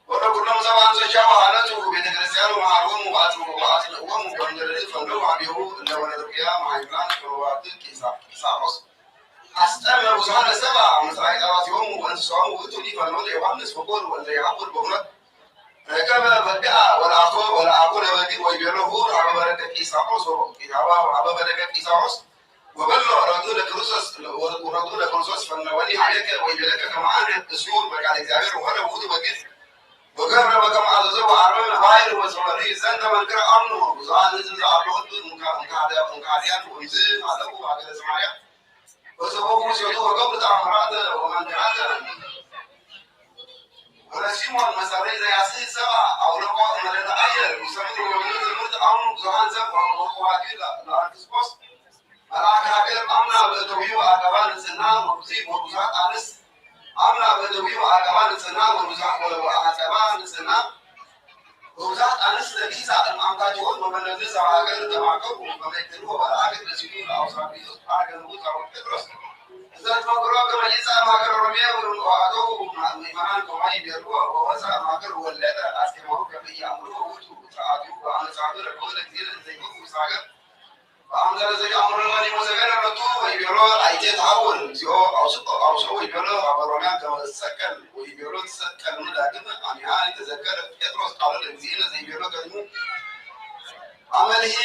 وركنا زمان سجوا حالته بين الرجال ومعروم وعاتل ومبندر فنو عليه لو نرجع مع إبراهيم وعاتل كيساروس أستمع وزمان سبعة مثل يوم وانسوام وتولي فنو يوحنس فقول ولا يعقل بغلط كما بدأ ولا أقول ويبيعه على بركة إسحاق على بركة إسحاق وبلغ رجل كروسوس فنولي عليك ويبيعك كما أن السور بقى الزعير وهذا وجود بقيت وقرب كما عزوا وعرفنا غير وسوري زند من كر أمنه وزاد نزل عرفت مكاديات ومزيد هذا هو هذا سمايا وسبب مسيطه قبل تعمرات ومن كذا ورسيمون مساري زي أسيس سبعة أو لقاء من الأير وسميته ومنزل المرد أمن زمان زمان وقواتي لأرتسبوس ملاك هكذا أمنا بدويو أكبان السنان وبزيب وبزاق أنس أمنا بدويو أكبان السنان وبزاق وأكبان السنان وبزاق أنس لكيسا المعنقاتون ومن نزل هكذا تماكب ومكتلوه والآخر لسنين أوصابيس آخر نبوتا وبتدرس إذا تفكروا كما يسأل ما كان رميه وعدوه مع الإيمان كما يبيعوا ووسع ما كان ولاده أسمعه كبي أمره وتعاطيه وعن سعده لكل كثير زي ما ساقر وعمل زي أمر الغني وسكر الرتوب ويبيعوا أيدي تحول زيو أو شو يبيعوا عبرنا كما السكر ويبيعوا السكر من لكن يعني تذكر يدرس قبل الزين زي يبيعوا كلمة عمله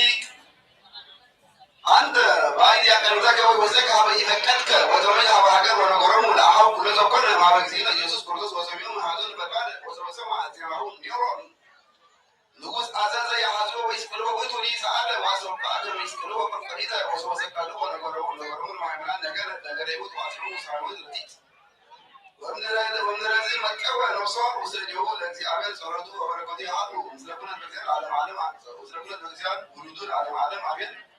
أنت بعيد يا كنزك ووزكها بيفكتك وتميها بحاجة ونقرم لأحب كل ذكرنا مع بكزينا يسوع كريستوس وسميهم هذول البلاد وسمع تيمارون نيرون نقول أزاز يا حزو ويسكلوا ويتولي سعادة واسم قادم ويسكلوا من قريدة وسكلوا ونقرم مع ملان نقدر يبوت واسمه سعود لطيف ومن هذه المكوى نصار وسجوا الذي عمل صورته وبركته عادوا ومسلكنا البكتير على معلم ومسلكنا البكتير ولدون على معلم عبيد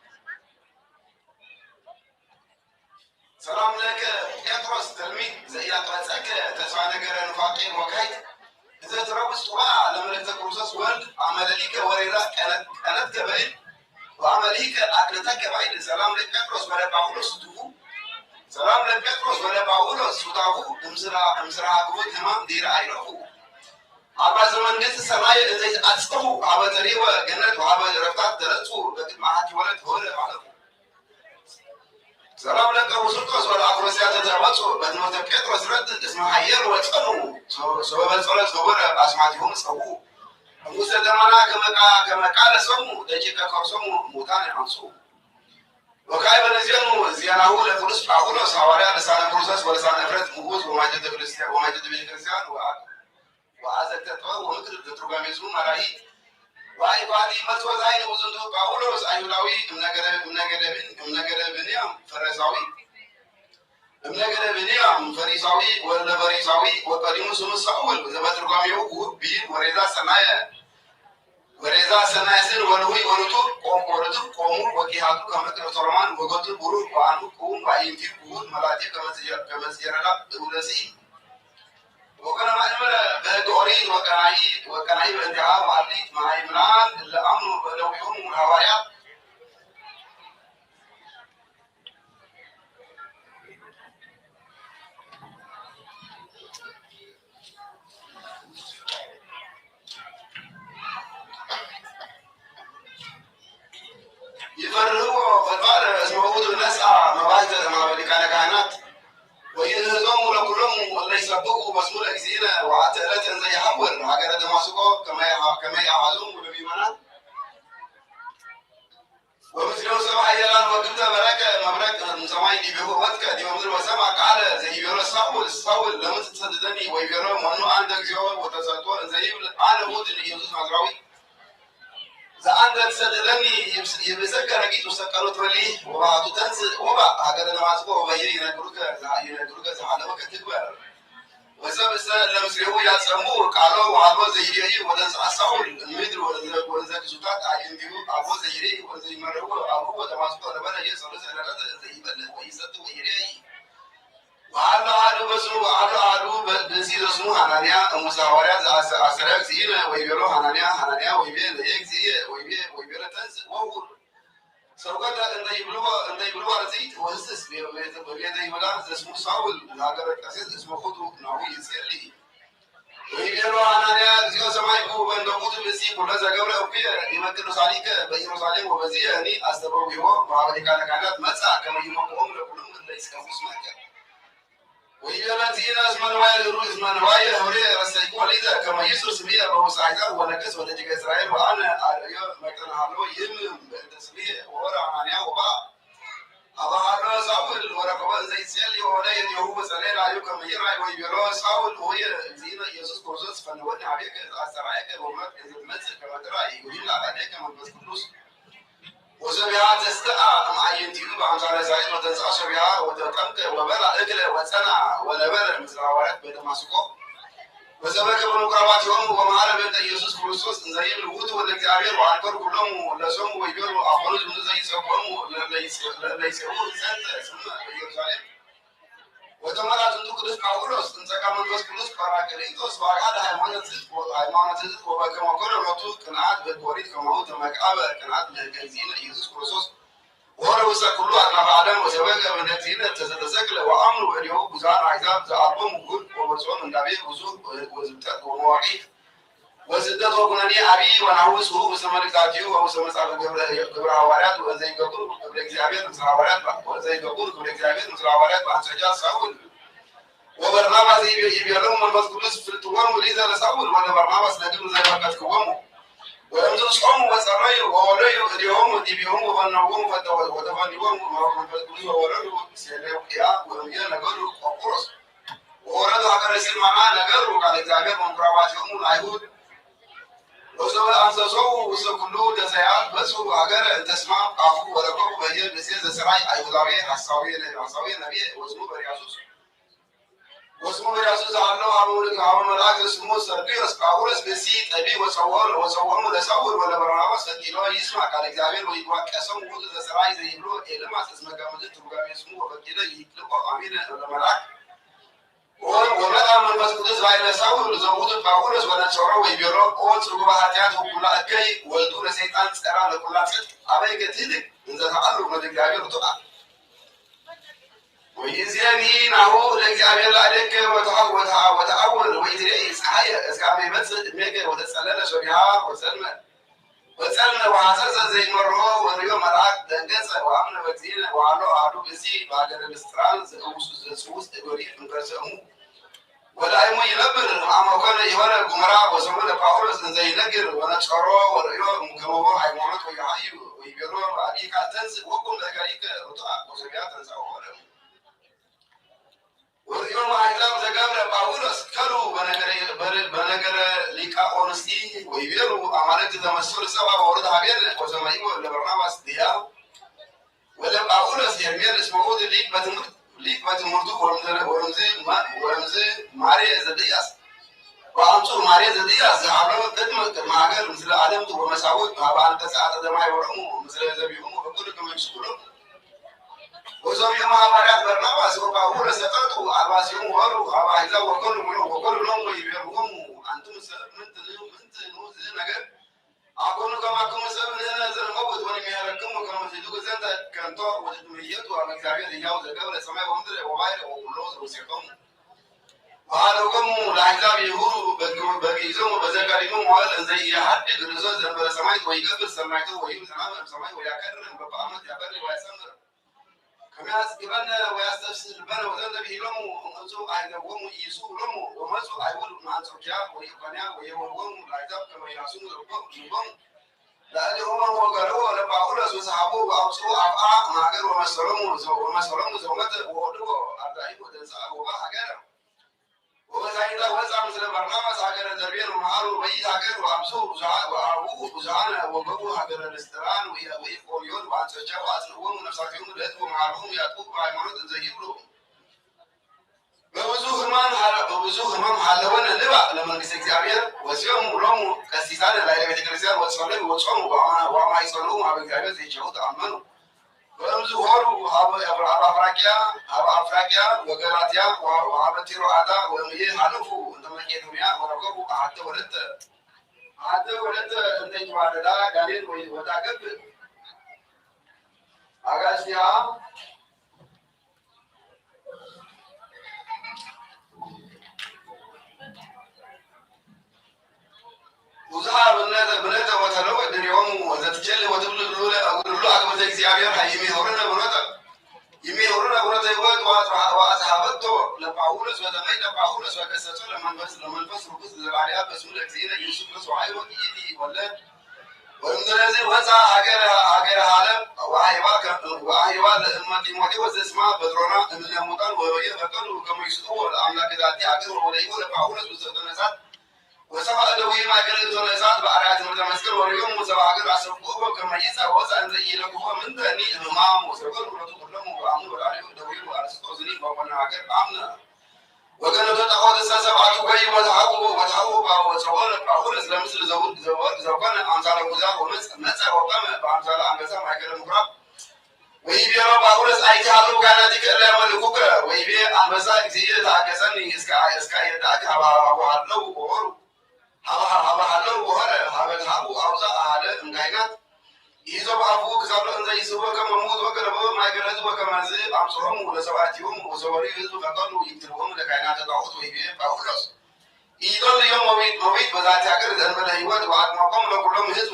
سلام لك يدرس تلميذ زي قصك تسمع نجر نفاقين وكيد إذا تربص طبعا لما لتكروسس ولد عمليك وريرا كانت كبير وعمليك أكلتك بعيد سلام لك يدرس ولا باولوس تفو سلام لك يدرس ولا باولوس تدافو امسرا قوت تمام دير عيرفو أبا زمان جت السماء زي أتستفو أبا تريوا جنة وأبا رفعت درسو لكن ما حد ولد هو على سلام لك وسلطس ولا أكروسيات تتربصوا بدنا تبكيت وسرد اسمه حير وتقنوا سبب الصلاة صورة أسمعتهم سووا موسى دمنا كما قال سمو دقيقة كرسمو موتان عنصو وكاي بنزيانو زيانه لفرس باولو سواريا لسان بروسس ولسان افرت موجود وماجد كريستيان وماجد كريستيان وعزت تطور ومثل الترجميزو مراهي واي بعدي مسوى زين وزندو باولوس ايولاوي منغد بنيام فريساوي ولا فريساوي وقديم سمساول زبد ترجميو بي وريزا سنايسن ولوي ورتو قوم وكيهاتو كما ترمان وغتو برو وانو قوم باينتي قوم ملاتي كما سيرلا ولسي وكان معلم بدوري وكناي بانتهاء معلي مع عمران الامر لو يوم الهوايات يفرقوا فالبعض اسمه الناس مباحث مع ملكان كهنات وينظموا لكلهم ولا يسبقوا مسؤول أجزينا وعتلات زي حور هكذا دماسكو كما يعملون بالبيمانات ومثل سمع يلان وقلت مبرك مسمعي دي بيهو واتك دي ممدر وسمع قال زي بيرو ساول لما تتصددني ويبيرو منو عندك زيور وتساتور زي أنا بود اللي يوسف مزراوي عندك سدلني يبسكر أكيد وسكرت ولي وبعد تنسى هكذا نماسكو وبيجي ينقلك زحنا وكتبه وسبب لما سيروا يسموه قالوا وعلوا زيري ودنس أساول المدر ودنس كسوتات عين ديو أبو زيري وزي مروا أبو ودماسكو ربنا يسوع زي بل ويسد ويري وعلى بنسير اسمه حنانيا مساورات أسرع زينا ويبيرو حنانيا ويبير ويبير تنس وهو سوكت أنت يبلوا رزيت وهسس بيده يبلا اسمه ساول هذا كاسيس اسمه خدو ناوي يسألي ويبيرو حنانيا زيو سمايكو بندقوت بسي كل زجاجة أوكي يمكن رساليك بيرسالين وبزي يعني أستبوا بيوم وعلى كانت مسا كما يمكنهم لكلهم ليس كمسمك ويلا زينا اسمان واي هوري رسيكو ليدا كما يسوس بيا بوسايدا ونكس ولا جيك اسرائيل وانا اريو مكان هالو يم بالتسبيح ورا عنيا وبا ابا هالو ساول ورا كمان زي سيلي ولا يهو سليل عليو كما يراي ويبيرو ساول هو زينا يسوس كورسوس فنودي عليك اسرائيل وما المسك كما تراي ويلا عليك كما بس فلوس وسبيعات استقى معين تيجي بعمر زايد وتنسى شبيعة وتقمت وبلع أكل وسنة ولا بلع مسراوات بين ماسكو وسبك بمقربات يوم ومعنا بين يسوع كريستوس زي الوجود والإجابير وعنكر كلهم ولا سوم ويجروا أخرج من زي سبهم ولا يسوون سنة سنة يرسالين وتمرات تقدس كاولوس انت كمان بس كلوس باراكليتوس وعاد هيمانة تزيد وبكما كل الرطوب كنعاد بالوريد كما هو تمكابة كنعاد بالجنزين يسوع كريستوس ورا وسكلوا أنا بعدم وسبك من الجنزين تزكل وأمر اليوم بزار عذاب زعبهم وقول وبرسون من دابير وزود وزبطات ومواقيت وزدت وكنني أبي ونعوس هو بسمر ذاتيو وسمس على قبر حوارات وزي قبر قبر إجابير مثل حوارات وزي قبر قبر إجابير مثل حوارات وعن سجاد ساول وبرنامج يبيرهم المذكورس في التوام وليذا لساول ولا برنامج نجم زي ما كتكوامه ويمزج ጾሙ ወጸረዩ ወወለዩ እዲሆሙ ዲቢሆሙ ወፈነውሙ ወተፈኒዎሙ መንፈስ ቅዱስ ወወረዱ ሴሌውቅያ ወእምየ ነገሩ ቆጵሮስ ወወረዱ ሀገረ ሲልማና ነገሩ ቃለ እግዚአብሔር መንኩራባቲሆሙ ለአይሁድ ወሰበ አንሰሶሙ ውስተ ኩሉ ደሰያት በጹ ሀገረ እንተስማ ቃፉ ወረከቡ በየብእሴ ዘሥራይ አይሁዳዊ ሐሳዊ ነቢየ ወስሙ በርያሱስ አለው አቡ መልአክ ስሙ ሰርግዮስ ጳውሎስ ብእሲ ጠቢ ወጸወሙ ለሳውል ወለበርናባስ ፈቂዶ ይስማ ቃለ እግዚአብሔር ወይዋቀሰሙ ውእቱ ዘሥራይ ዘይብሎ ኤልማስ እስመ ከመዝ ትርጓሜ ስሙ ወፈቂደ ይጥልቆ አሚነ ለመልአክ ወመጣ መንፈስ ቅዱስ ባይለ ሳውል ዘውእቱ ጳውሎስ ወነጸሮ ወይቤሎ ኦ ጽጉበ ኃጢአት ወኩላ እከይ ወልዱ ለሰይጣን ጸራ ለኩላ ጽድቅ አበይ ገትልቅ እንዘ ተአሉ እግዚአብሔር ጡቃ ወይዚያኒ ናሁ ለእግዚአብሔር ላደከ ወተአወል ወይትሬኢ ፀሐየ እስከ አመ ይመጽእ እሜከ ወተጸለለ ሶቢሃ ወጸልመ ወሐሰሰ ዘይመርሖ ወርእዮ መልአክ ደንገጸ ወአምነ በእግዚእነ ወአሎ አሐዱ ብእሲ በሀገረ ልስጥራን ዘጽውስ እጎሪት እምከርሰሙ ወዳእሙ ይነብር አመ ኮነ የሆነ ጉመራ ወሰሙ ለጳውሎስ እንዘ ይነግር ወነጸሮ ወርእዮ እምከመቦ ሃይማኖት ወይሃዩ ወይቤሎ አቢካ ተንሥእ ወቁም ለከሪከ ሩጣ ወሶቢያ ተንሥአ ወሆረ ወርእዮ አሕዛብ ዘገብረ ጳውሎስ ከሉ በነገረ ሊቃኦንስቲ ወይቤሉ አማልክት ተመስሉ ሰብአ ወወርድ ሀቤነ ወሰማይሞ ለበርናባስ ድያ ወለጳውሎስ ሄርሜልስ ውእቱ ሊቅ በትምህርቱ ወረምዝ ማርየ ዘድያስ ወአምፁ ማርየ ዘድያስ ዘሃሎ ቅድመ ሀገር ምስለ ዓለምቱ ወመሳውት በአንተ ሰዓተ ዘማይ ወረሙ ምስለ ዘቢሆሙ በኩል ከመይስኩሎም ወሶቢሆሙ ሐዋርያት በርናባስ ወጳውሎስ ሰጠጡ አልባሲሆሙ ሆሩ ሀበ አሕዛብ ወኮኑ ሎሙ ወይቤልዎሙ አንትሙሰ ምንትኑ ዝነገር አኮኑ ከማክሙ ሰብእ ንሕነ ዘንመውት ወንሜህረክሙ ከመ ትድጉ ዘንተ ከንቶ ወትትመየጡ አመ እግዚአብሔር ሕያው ዘገብረ ሰማይ ወምድር ወባሕረ ወኵሎ ዘውሴቶሙ ወኀደጎሙ ለአሕዛብ ይሁሩ በግዕዞሙ በዘካሪሞሙ መዋዕል እንዘ ኢየሐድግ ርእሶ ዘእንበለ ሰማዕት ወይገብር ሰናይቶ ወይሁብ ሰላመ እምሰማይ ወያከርም በበዓመት ያበርህ ወያሰምር ከመ ያጽግበነ ወያስተብስልበነ ወዘንተ ብሂሎሙ እምፁ አሕዛቦሙ ኢይሱዑ ሎሙ ወመፁ አይሁድ እምአንጾኪያ ወኢቆንያ ወየወርዎሙ ለአሕዛብ ከመ ይናስሙ ልቦሙ ለእሌሆሙ ወገርዎ ለጳውሎስ ወሰሐቦሙ ወአውፅኡ አፍአ እምሀገር ወመሰሎሙ ዘውመተ ወወድዎ አርዳኢሁ ወተንሥአ ወበአ ሀገረ ወበዛይታ ወፃ ምስለ በርናባስ ሀገረ ደርቤን ወመሃሩ በይት ሀገር ወአምጽኡ ብዙኃነ ወገቡ ሀገረ ልስጥራን ወኢቆንዮን ወአንጾኪያ ወአጽንዕዎሙ ነፍሳቲሆሙ ለሕዝብ ወመሃሮሙ ያዕቆብ በሃይማኖት እንዘ ይብሉ በብዙ ሕማም ሀለወነ ንባእ ለመንግሥተ እግዚአብሔር ወሲዮሙ ሎሙ ቀሲሳነ ላዕለ ቤተ ክርስቲያን ወጸለዩ ወጾሙ ወአማይጸሎሙ ሀበ እግዚአብሔር ዘይቸሩ ተአመኑ በእምዝ ሆሩ ሀበ አፍራቅያ ወገላትያ ወሀበ ቲሮአዳ ወእምዬ ሀለፉ እንተ መቄዶንያ ወረከቡ አሐተ ወለተ እንተ ይትዋደዳ ጋኔን ወታገብ አጋስያ ብዙኃ ብነተ ወተለወ ድሬሆሙ ወዘትቸል ወትብል ሁሉ አግብተ እግዚአብሔር ይሜሆርነ ብረተ ሕይወት ወአስሐበቶ ለጳውሎስ ወተመይጠ ጳውሎስ ወገሰጾ ለመንፈስ ርኩስ ዘባልያ በስሙ ለእግዚእነ ኢየሱስ ክርስቶስ ወአይወ ኢቲ ወለድ ወእምዝለዚ ወፃ ሀገረ ሀለም ወአሂባ ለእመ ጢሞቴዎስ ዘእስማ በትሮና እምነ ሙታን ወበየ ፈቀዱ ከመ ይስጥዎ ለአምላከ ዛቲ ሀገር ወለይሁ ለጳውሎስ ውስተ እሳት ወሰብአ እደዊ ማእከለ እቶነ እሳት በአርአያ ትምህርተ መስቀል ወርእዮሙ ሰብአ ሀገር አስረክቦ ከመ ይጻእ ወፃእ እንዘ ኢይለክፎ ምንተኒ ሕማም ወሰቀሉ ሁለቱ ኩሎሙ ወአምኑ ወላዕሌሁ ደዌ ወአርስጦ ዝኒ በኮነ ሀገር አምነ ወገነቶ ጣዖት እሰ ሰብአቱ ወይ ወተሐውቦ ወጸወረ ጳውሎስ ለምስል ዘወርቅ ዘኮነ አምሳለ ጉዛ ወመጽ ወቀመ በአምሳለ አንበሳ ማእከለ ምኵራብ ወይቤሎ ጳውሎስ አይትሃሉ ካህናቲከ እለ ያመልኩከ ወይቤ አንበሳ እግዚእ ተአገሰኒ እስከ አየዳእከ ሀበሃለው ወሆሩ ሀበሃለው ወሆረ ሀበትሃቡ አውፃእ አሐደ እምካህናት ይዞ በአፉ ክሳዶ እንዘ ይስቦ ከመ ሙት ወገለቦ ማእከለ ሕዝብ ወከመዝ አምጽሖሙ ለሰብአቲሆሙ ወሰወርዩ ሕዝብ ፈቀዱ ይቅትልዎሙ ለካህናተ ጣዖት ወይቤ ጳውሎስ ኢይደልዮም መዊት በዛቲ ሀገር ዘእንበለ ሕይወት ወአጥመቆሙ ለኵሎሙ ሕዝብ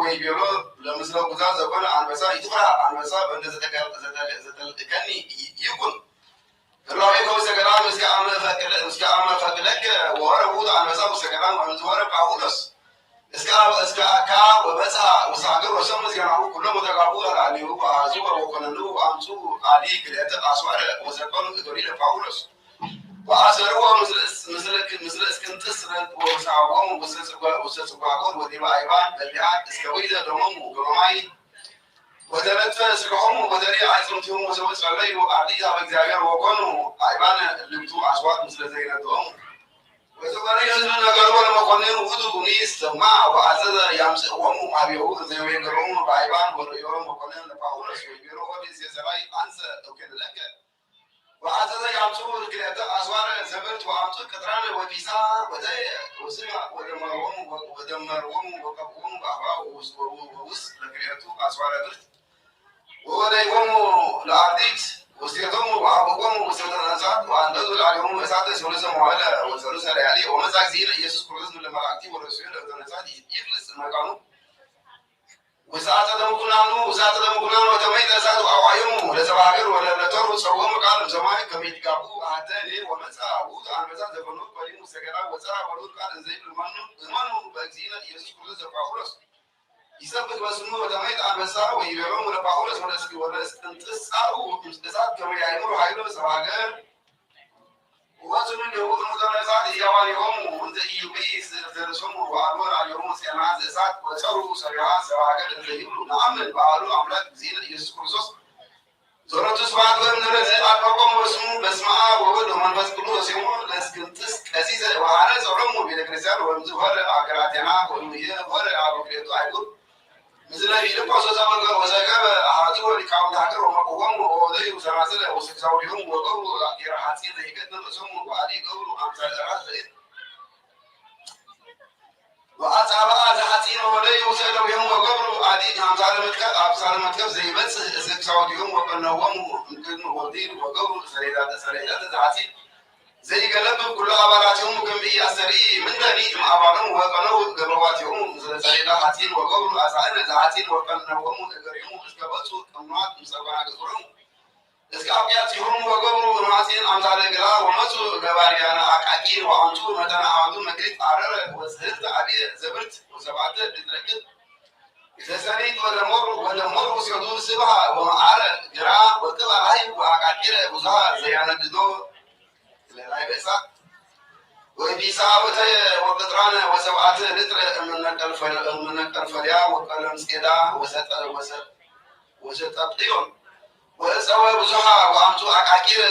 ወይቤሎ ለምስለ ጉዛ ዘኮነ አንበሳ ኢትፍራ አንበሳ በእንተ ዘጠልጥቀኒ ይኩን እላዌከ ውስተ ገዳም እስከ አመ ፈቅደከ ወሆረ ውእቱ አንበሳ ውስተ ገዳም ወእምዝሆረ ጳውሎስ اسكا وبسا وساغر وسمز ينعو كلهم تقابوا عليه وعزوا وكنلو امسو علي كده اسوار وسكن دوري باولوس واسروا مثل اسكنتس وساوهم وسسقوا ودي بايبان بليات اسكويده دمم غرماي ودرت سكهم ودري عايزهم وسوس عليه وعدي ابو እግዚአብሔር وكونوا ايبان لبتو اسوار مثل زينتهم وزبري يزن نغرور مقنن وذو نيسما وعزز يامسهم ابيو زيوينغرون بايبان وريورم مقنن لباولوس ويرو ودي سيزراي انس وكدلك وعزز يامسو كده اسوار زبرت وامسو كتران وبيسا وزي وسمع ودمرهم وقبهم بابا ووس لكرياتو اسوار درت ووديهم لعديت وسيتهم وعبهم وسيتنازات وعندهم عليهم مساعدة سلسة معلة وسلسة ريالية ومساك زين يسوس كرزن لما عكتي ورسول وتنازات يخلص مكانه وساعة دم كنانو وتميت أساد أوعيهم لزباغر ولا لتر سوهم قال زمان كميت كابو أعتني ومسا أبوت عن مسا زبنوك ولي مسجرا وسا ولود قال زي المنو بزينة يسوس كرزن باولوس يثبت وسنو وتميت عن مسا ويبيعون ولا باولوس ولا استنتصاروا استساد كما يعملوا حيلو زباغر وصلوا له المتنازعات يواليهم وانت يبيس درسهم وعلون عليهم سيانات زيسات وصاروا سريعات سواعد الزيهم نعمل بعلو عملات زينة يسوع كريستوس زورت سبعة من الرزق أقوم واسمه بسماء وولد من بس كله سيمون لسكنتس كسيسة وعلى زورهم بيدكريسال ومزور أكراتنا ومية ور أبوكريتو أيقول مثل هذه القصص أمر وزاجب أحدهم لكون هكذا ومقوم وذي وسماسل وسكساويهم وقولوا إراحاتين ذي كتن رسوم وعلي قولوا أمثال الرزق وأصحاب أزحاتين وذي وسلوهم وقولوا عدي أمثال متكب زي بس سكساويهم وقنوهم ممكن وذي وقولوا سريدات زحاتين زي قلب كل عباراتهم كمية أسري من ذلك عبارهم وقنوا قبواتهم سريدات حاتين وقولوا أسعار زحاتين وقنوهم أجريهم اسكبتوا كمات مسابقة قصرهم اسكابياتهم وقولوا ناسين أمثال القرار ومسوا قباريانا أكاكين وأنتو متنا عادوا مكريت عرر وسهلت عليه زبرت وسبعت لتركت إذا سريت ودمر وسيدور سبحة ومعارة جراء وكبا هاي وأكاكين وزها زيانا جدو لا يبسا وبيسا وقطران وسبعات لتر من الفليا وقلم سكدا وستبطيون وسوى بزحا وأمتو أكاكير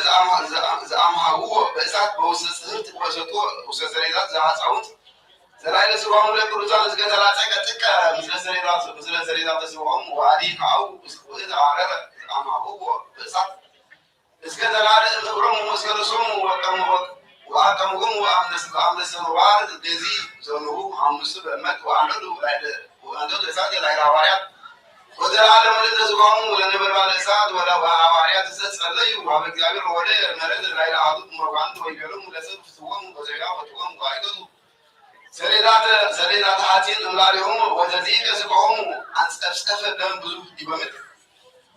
زعمها هو بإسات بوسسهرت وسسريدات زعا سعود زلايل سبعهم لكروزان زكا ثلاثة كتكا مثل سريدات سبعهم وعليك أو وإذا عرر زعمها هو بإسات اسكت العادة الأبرم وسيرسهم وأقامهم وأمنس الوارد دزي زنوه عمس بمت وأندو لسات العراواريات وذا العالم الذي زقهم ولا نبر على لسات ولا عراواريات تسألي وعبد جابر ولا نرد العيل عضو مرقان ويجلهم لسات فتوهم وزيا وتوهم وعيدوا سريدات حاتين أملارهم وتزيد زقهم عن استفسف دم بزوج دبمت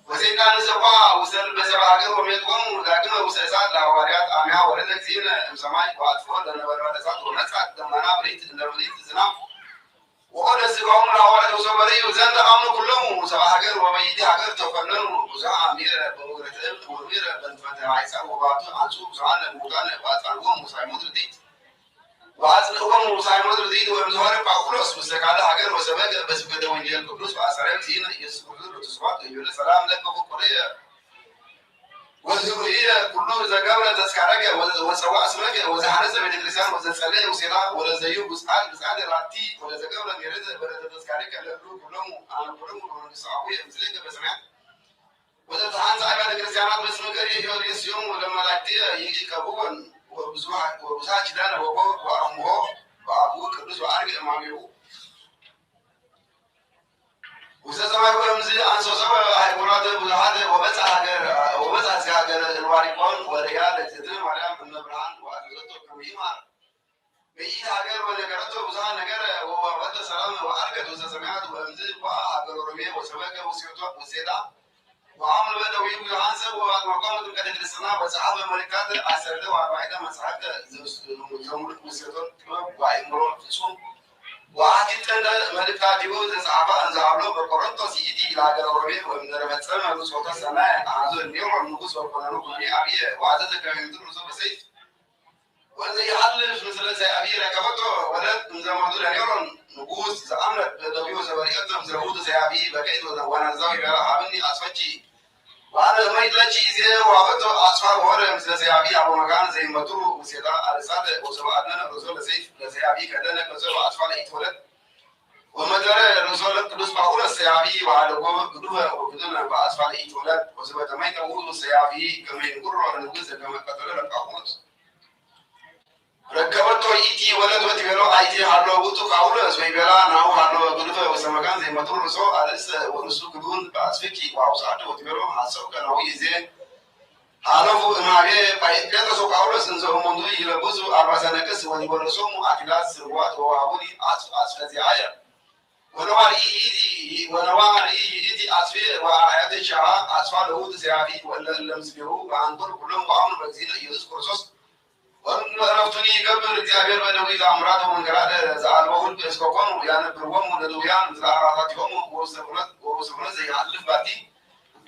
وزي كان سبا وسل بسباغر وميتهم لكن وسيسات لواريات أمها ولدك زين مسماي وأطفال لنا ورادسات ونسات دمنا بريت زنام وقد سبهم لوارد وسبري وزند أمن كلهم سباغر وميدي هاجر تفنن وزع أمير بمغرت وأمير بنت عيسى وبعض عنسوب سعان مكان بعض عنهم مسايمود رديد وعزل أمم مسايمود رديد ومزهر باقولوس مستقال هاجر وسباغر بس بدو إنجيل قبلوس وأسرائيل زين يسوع وتصبح يقول السلام لك وقرية والذرية كله زجاجة تذكرك وسواء اسمك وزحرس من الكريستيان وزسالة وسلا ولا زيو بسعد راتي ولا زجاجة غير ولا تذكرك لأنه كلهم أنا كلهم من الصعوبية مثلك بسمع وإذا تحان صاحب الكريستيانات باسمك يوم ولما لقتيه يجي كابون وبزوجها كدانا وأمه وأبوه كبس وأرجع معه وسأسمع يقول مزي عن سوسة حيوانات بزهاد وبزها سياجر الواريكون وريال تدري مريم من نبران وأجلته كميما بيجي هاجر ونجرته بزها نجر وبعد سلام وأرجع وسأسمعت ومزي وأجر ربيع وسبك وسيدا وعمل بدوي ويهانس ومقام كده السنة وسحب ملكات أسرده وبعدها مسحت زمرد وسيدون وعمرو تسوم وعدت ملكة ديوز صعبة أنزعلوا بقرنطس يدي إلى جلوربي ومن رفتنا نصوت السماء عزو النيوم النقص وقنانو كوني أبيه وعزت كمينتو نصوب سيف وإذا يحلف مثل زي أبيه ركبته ولد من زمان دول نيوم نقص زعمت بدويو زورياتهم زرود زي أبيه بكيت وأنا زاوي بلا عبني أسفتي وأنا ما يتلاشي زي وعبته أسفار ورا مثل زي أبيه أبو مكان زي مطرو وسيدا أرسال وسبعتنا الرسول سيف زي أبيه كذا كذا أسفار يتولد ومدار الرسول القدس باول السيابي وعلى قدوه وبدون بأسفل إيجولات وسبب ما يتوه السيابي كما يقول النبوز كما قتل القاقوس ركبتو إيتي ولد وتبلو أيتي حلو بوتو قاولس ويبلا ناو حلو قدوه وسمكان زي مطور رسول أرس ورسول قدون بأسفكي وأوساته وتبلو حاسو كانوا يزين حالو ما بيه بايت سو قاولس إنزو مندو يلبوزو 4 سنة كس ونبرسوم أكلاس سروات وعبودي أسفل آية ونوار إيدي أسفل وآيات الشعاء أسفل هود سيابي ولا لمسبيهو وعنبر كلهم وعمل بكزيل يوسف كورسوس ونفتني قبل إتيابير بدوي لأمراته من قرار زعال وهود بسكوكون ويانا بروهم ودويان زعاراتهم ووصفنا زي حلف باتي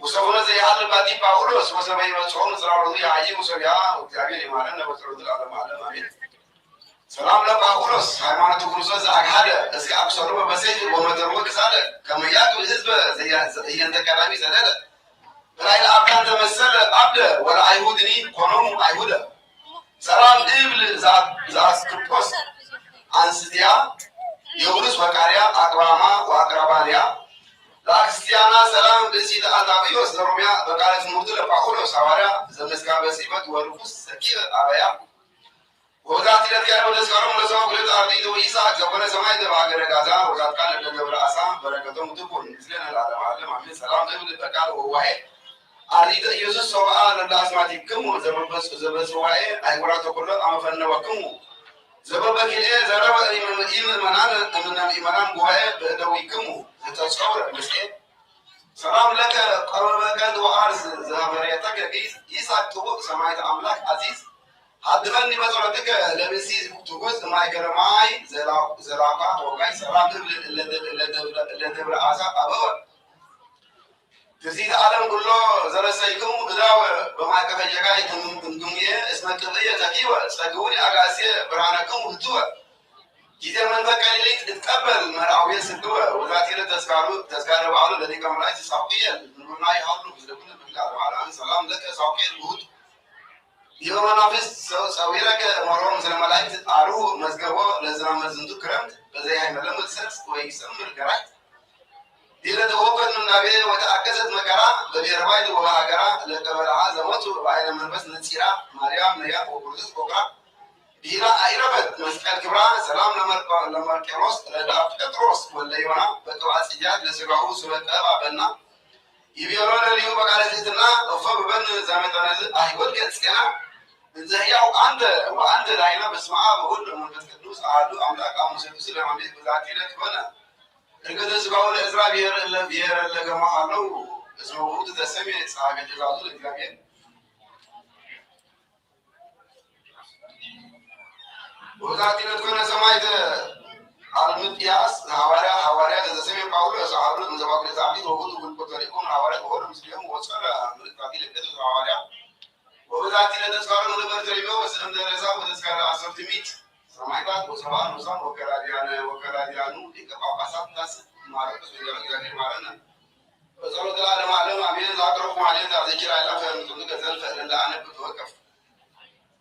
وصفنا زي حلف باتي باولوس وصفنا وصفنا زرارضي عايي وصفيا وإتيابير إمارنا وصفنا العالم عالم أمين سلام لك أقولس هايمانة كروسوس أكحدة اسكي أكسره بسيط ومدروك كسادة كما يأكل الحزب زي أنت كلامي سدادة فلا إلى أبدان تمثل أبدا ولا أيهودني قنوم أيهودا سلام إبل زاس كربوس أنستيا يغلس وكاريا أقواما وأقربانيا لاكستيانا سلام بسيط أدابيوس نروميا بقالة مرتلة فأقولس حواريا زمسكا بسيبت ورفوس سكير أبايا وذات الذي كان ودسكرم لسوا قلت أرضي دو إيسا جبنا سماي دباغر غازا وذات كان لجبر أسام بركتهم تكون مثلنا العالم عالم عمي سلام دبل بكال وواحد أرضي دو يوسف سواء لله اسماتي كم زبر بس واحد أيورا تقول أما فن وكم زبر بكيل زرب إيمان من إيمان بواحد بدوي كم تتصور مسكين سلام لك قرر لك دو أرز زبريتك إيسا تبو سماي أملاك عزيز حدثني بصورتك لبسي تقول ما يكرماي زراقة وقاي سلام اللي دبر عصا أبوه تزيد عالم كله زرسيكم إذا بما كفجاي تنتمية اسمه تبيه تكيوا سجوني أقاسي برانكم وتوا جيت من ذاك اللي تقبل مرعوية سكوا وذاتي تذكار بعض الذي كان رئيس ساقيا ما يحاولوا بسلكون بالكلام على سلام لك ساقيا الوجود يوم نافس سويرك مرون مثل ملاك أروه مزجوا لازم مزندو كرمت بزي هاي ملهم السنس ويسمى الجرات ديلا دوقت من نبي وتأكدت مكرا ببيرواي دوها كرا لكبر عازمت وعين من بس نسيرا مريم نيا وبرزق بكرا ديلا أيربت مسكال كبرا سلام لما كروس للا بتروس ولا يونا بتوع سجاد لسقعو سوى بنا يبيرون اليوم بقى لزيتنا وفبنا زمتنا أيقول كذا زهياو وأنت لاينا بسمعها بقول من بتكدوس عادو أملاك أم سبسل عملية بذاتي لا تبنا القدس سبعون إسرائيل بير الجماعة لو اسمه وجود تسمية صاحب الجزازو الإسلاميين وذاتي لا تكون سمايت المتياس حواريات تسمية باولو صاحب من زمان الإسلامي وجود بالبطريقون حواريات وهو مسلم وصل من القبيلة القدس حواريات وبذاتي لا تذكر من البرتريمو وسلم درسا وتذكر أسرتميت سمعت وسبعان وسام وكراديانو ديك باباسات ناس معرفة سويا معنا وصلوا دلالة معلوم أمين ذاكركم عليه ذكر على فهم تندك زلف إلا أنا بتوقف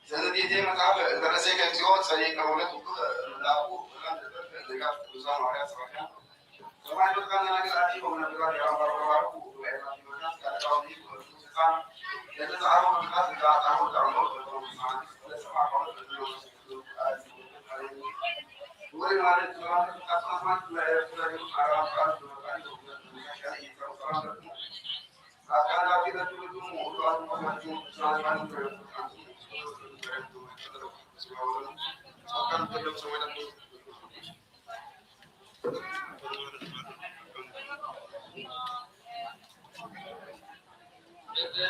سندي دي متعب درسي كتير سريع كمولة لا أبو لا لزان وعيا صراحة سمعت كان أنا كرادي ومن البلاد يا بارو وعيا في مكان كرادي وسوسان لأن تعرفوا بالناس إذا تعرفوا تعرفوا ولا سمع قول ولي ما عليه سلام أسمع لا يرسل على أفعال كان كذا تقولون والله ما تقولون سلام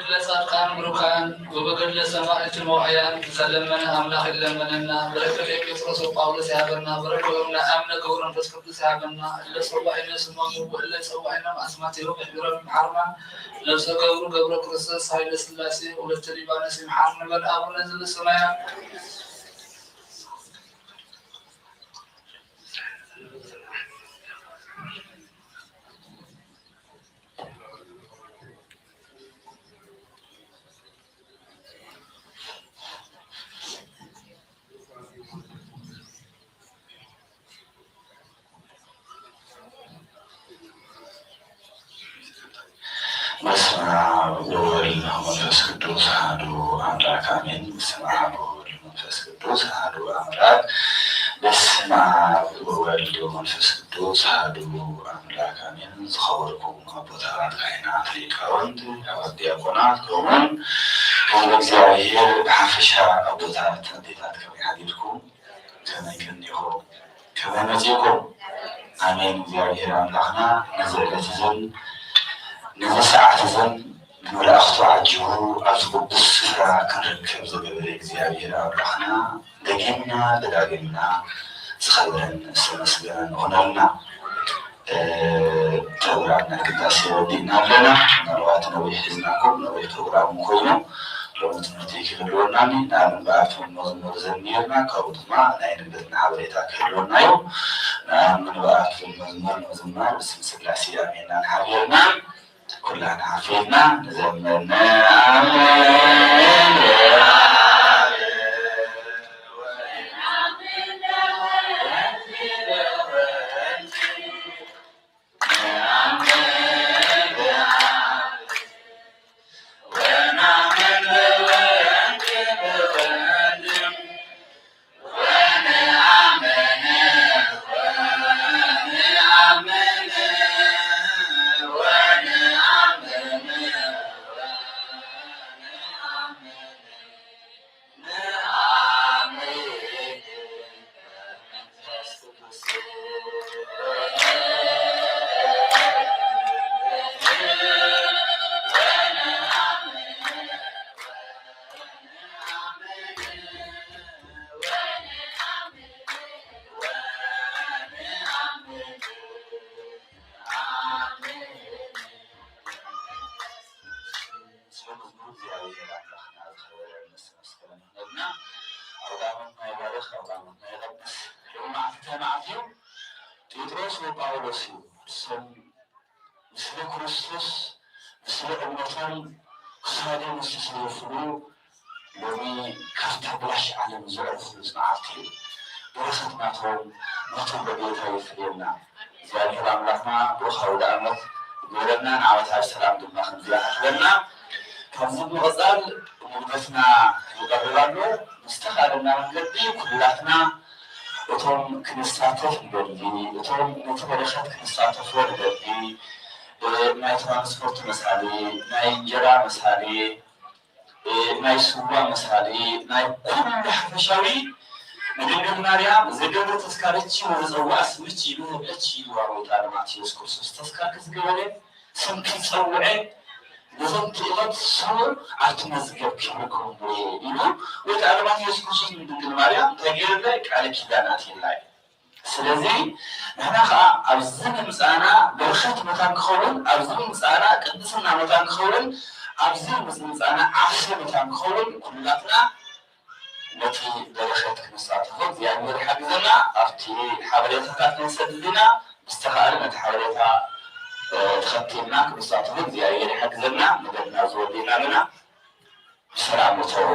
ለጻድቃን ብሩካን ወበገድለ ሰማዕት መዋዕያን ዘለመነ አምላክ ይለመነና በረከት ጴጥሮስ ጳውሎስ ያበና በረከቱና አምነ ገብረ መንፈስ ቅዱስ ያበና ለሰዋዕነ ስሞሙ ወለ ሰዋዕነ ማስማት ይሮ በሕብረን ማርማ ነፍሰ ገብረ ክርስቶስ ኃይለ ሥላሴ ወለተ ሊባኖስ ይምሐርነ በአቡነ ዘበሰማያት በስመ አብ ወወልድ ወመንፈስ ቅዱስ አሐዱ አምላክ አሜን። በስመ አብ ወወልድ ወመንፈስ ቅዱስ አሐዱ አምላክ። በስመ አብ ወወልድ ወመንፈስ ቅዱስ አሐዱ አምላክ አሜን። ዝኸበርኩም አቦታት፣ ካህናት፣ ሊቃውንት፣ አበው ዲያቆናት ከምኡውን ህዝበ እግዚአብሔር ብሓፈሻ አቦታት ኣዴታት ከመይ ሓዲርኩም? ከመይ ከኒኹም? ከመይ መፂእኩም? ኣሜን። እግዚአብሔር ኣምላኽና ነዚ ዕለት እዘን ነዚ ሰዓት እዘን ብመላእኽቱ ዓጂቡ ኣብዚ ቅዱስ ስፍራ ክንረክብ ዝገበረ እግዚአብሔር ኣምላኽና ደጊምና ደጋጊምና ዝኸበረን ዝተመስገነን ይኹነልና። ፕሮግራም ናይ ቅዳሴ ወዲእና ኣለና። ምናልባት ነዊሕ ሒዝናኩም ነዊሕ ፕሮግራም ኮይኑ ሎሚ ትምህርቲ ክህልወናኒ ንኣብን በኣቶም መዝሙር ዘኒርና ካብኡ ድማ ናይ ንግደትና ሓበሬታ ክህልወና እዩ። ንኣብን በኣቶም መዝሙር ንምዝማር ብስም ስላሴ ኣሜንና ንሓቢርና كلنا حفظنا زمنا ጴጥሮስ ወጳውሎስ ሰም ምስለ ክርስቶስ ምስለ እምነቶም ክሳዶም ዝተሰለፍሉ ሎሚ ካብታ ብላሽ ዓለም ዝዕርፉ ዝመዓልቲ እዩ። በረኸት ናቶም ነቶም በጌታ ይፍልየና እግዚአብሔር ኣምላኽና ብኻውደ ዓመት ገረና ንዓመታዊ ሰላም ድማ ክንዝያሕለና ካብዚ ብምቕፃል ሙሉበትና ይቐርብ ኣሎ። ምስተኻለና መንገዲ ኩላትና እቶም ክንሳተፍ ንደሊ እቶም ነቲ በረኸት ክንሳተፎ ንደሊ ናይ ትራንስፖርት መሳሌ ናይ እንጀራ መሳሌ ናይ ስዋ መሳሌ ናይ ኩሉ ሓፈሻዊ ንድንግል ማርያም ዝገበረ ተስካረቺ ወዝፀዋዕ ስምች ይብህብለች ይዋሮታ ለማቴዎስ ክርስቶስ ተስካር ክዝገበረ ስም ክፀውዐ ነዞም ትእለት ሰውር ኣብቲ መዝገብ ክብርክም ኢሉ ወይ ከዓ ለማቴዎስ ክርስቶስ ንድንግል ማርያም እንታይ ገይርላይ ቃል ኪዳን ኣትየላይ። ስለዚ ንሕና ከዓ ኣብዚ ምምፃእና በረኸት መታን ክኸውን ኣብዚ ምምፃእና ቅድስና መታን ክኸውን ኣብዚ ምምፃእና ዓርሰ መታን ክኸውን ኩላትና ነቲ በረኸት ክንሳተፎ እግዚአብሔር ይሓግዘና። ኣብቲ ሓበሬታታት ክንሰድድ ኢና ብዝተኻእለ ነቲ ሓበሬታ ተኸቲልና ክንሳተፎ እግዚአብሔር ይሓግዘና። ነገርና ዝወዲና ኣለና ብሰላም እተው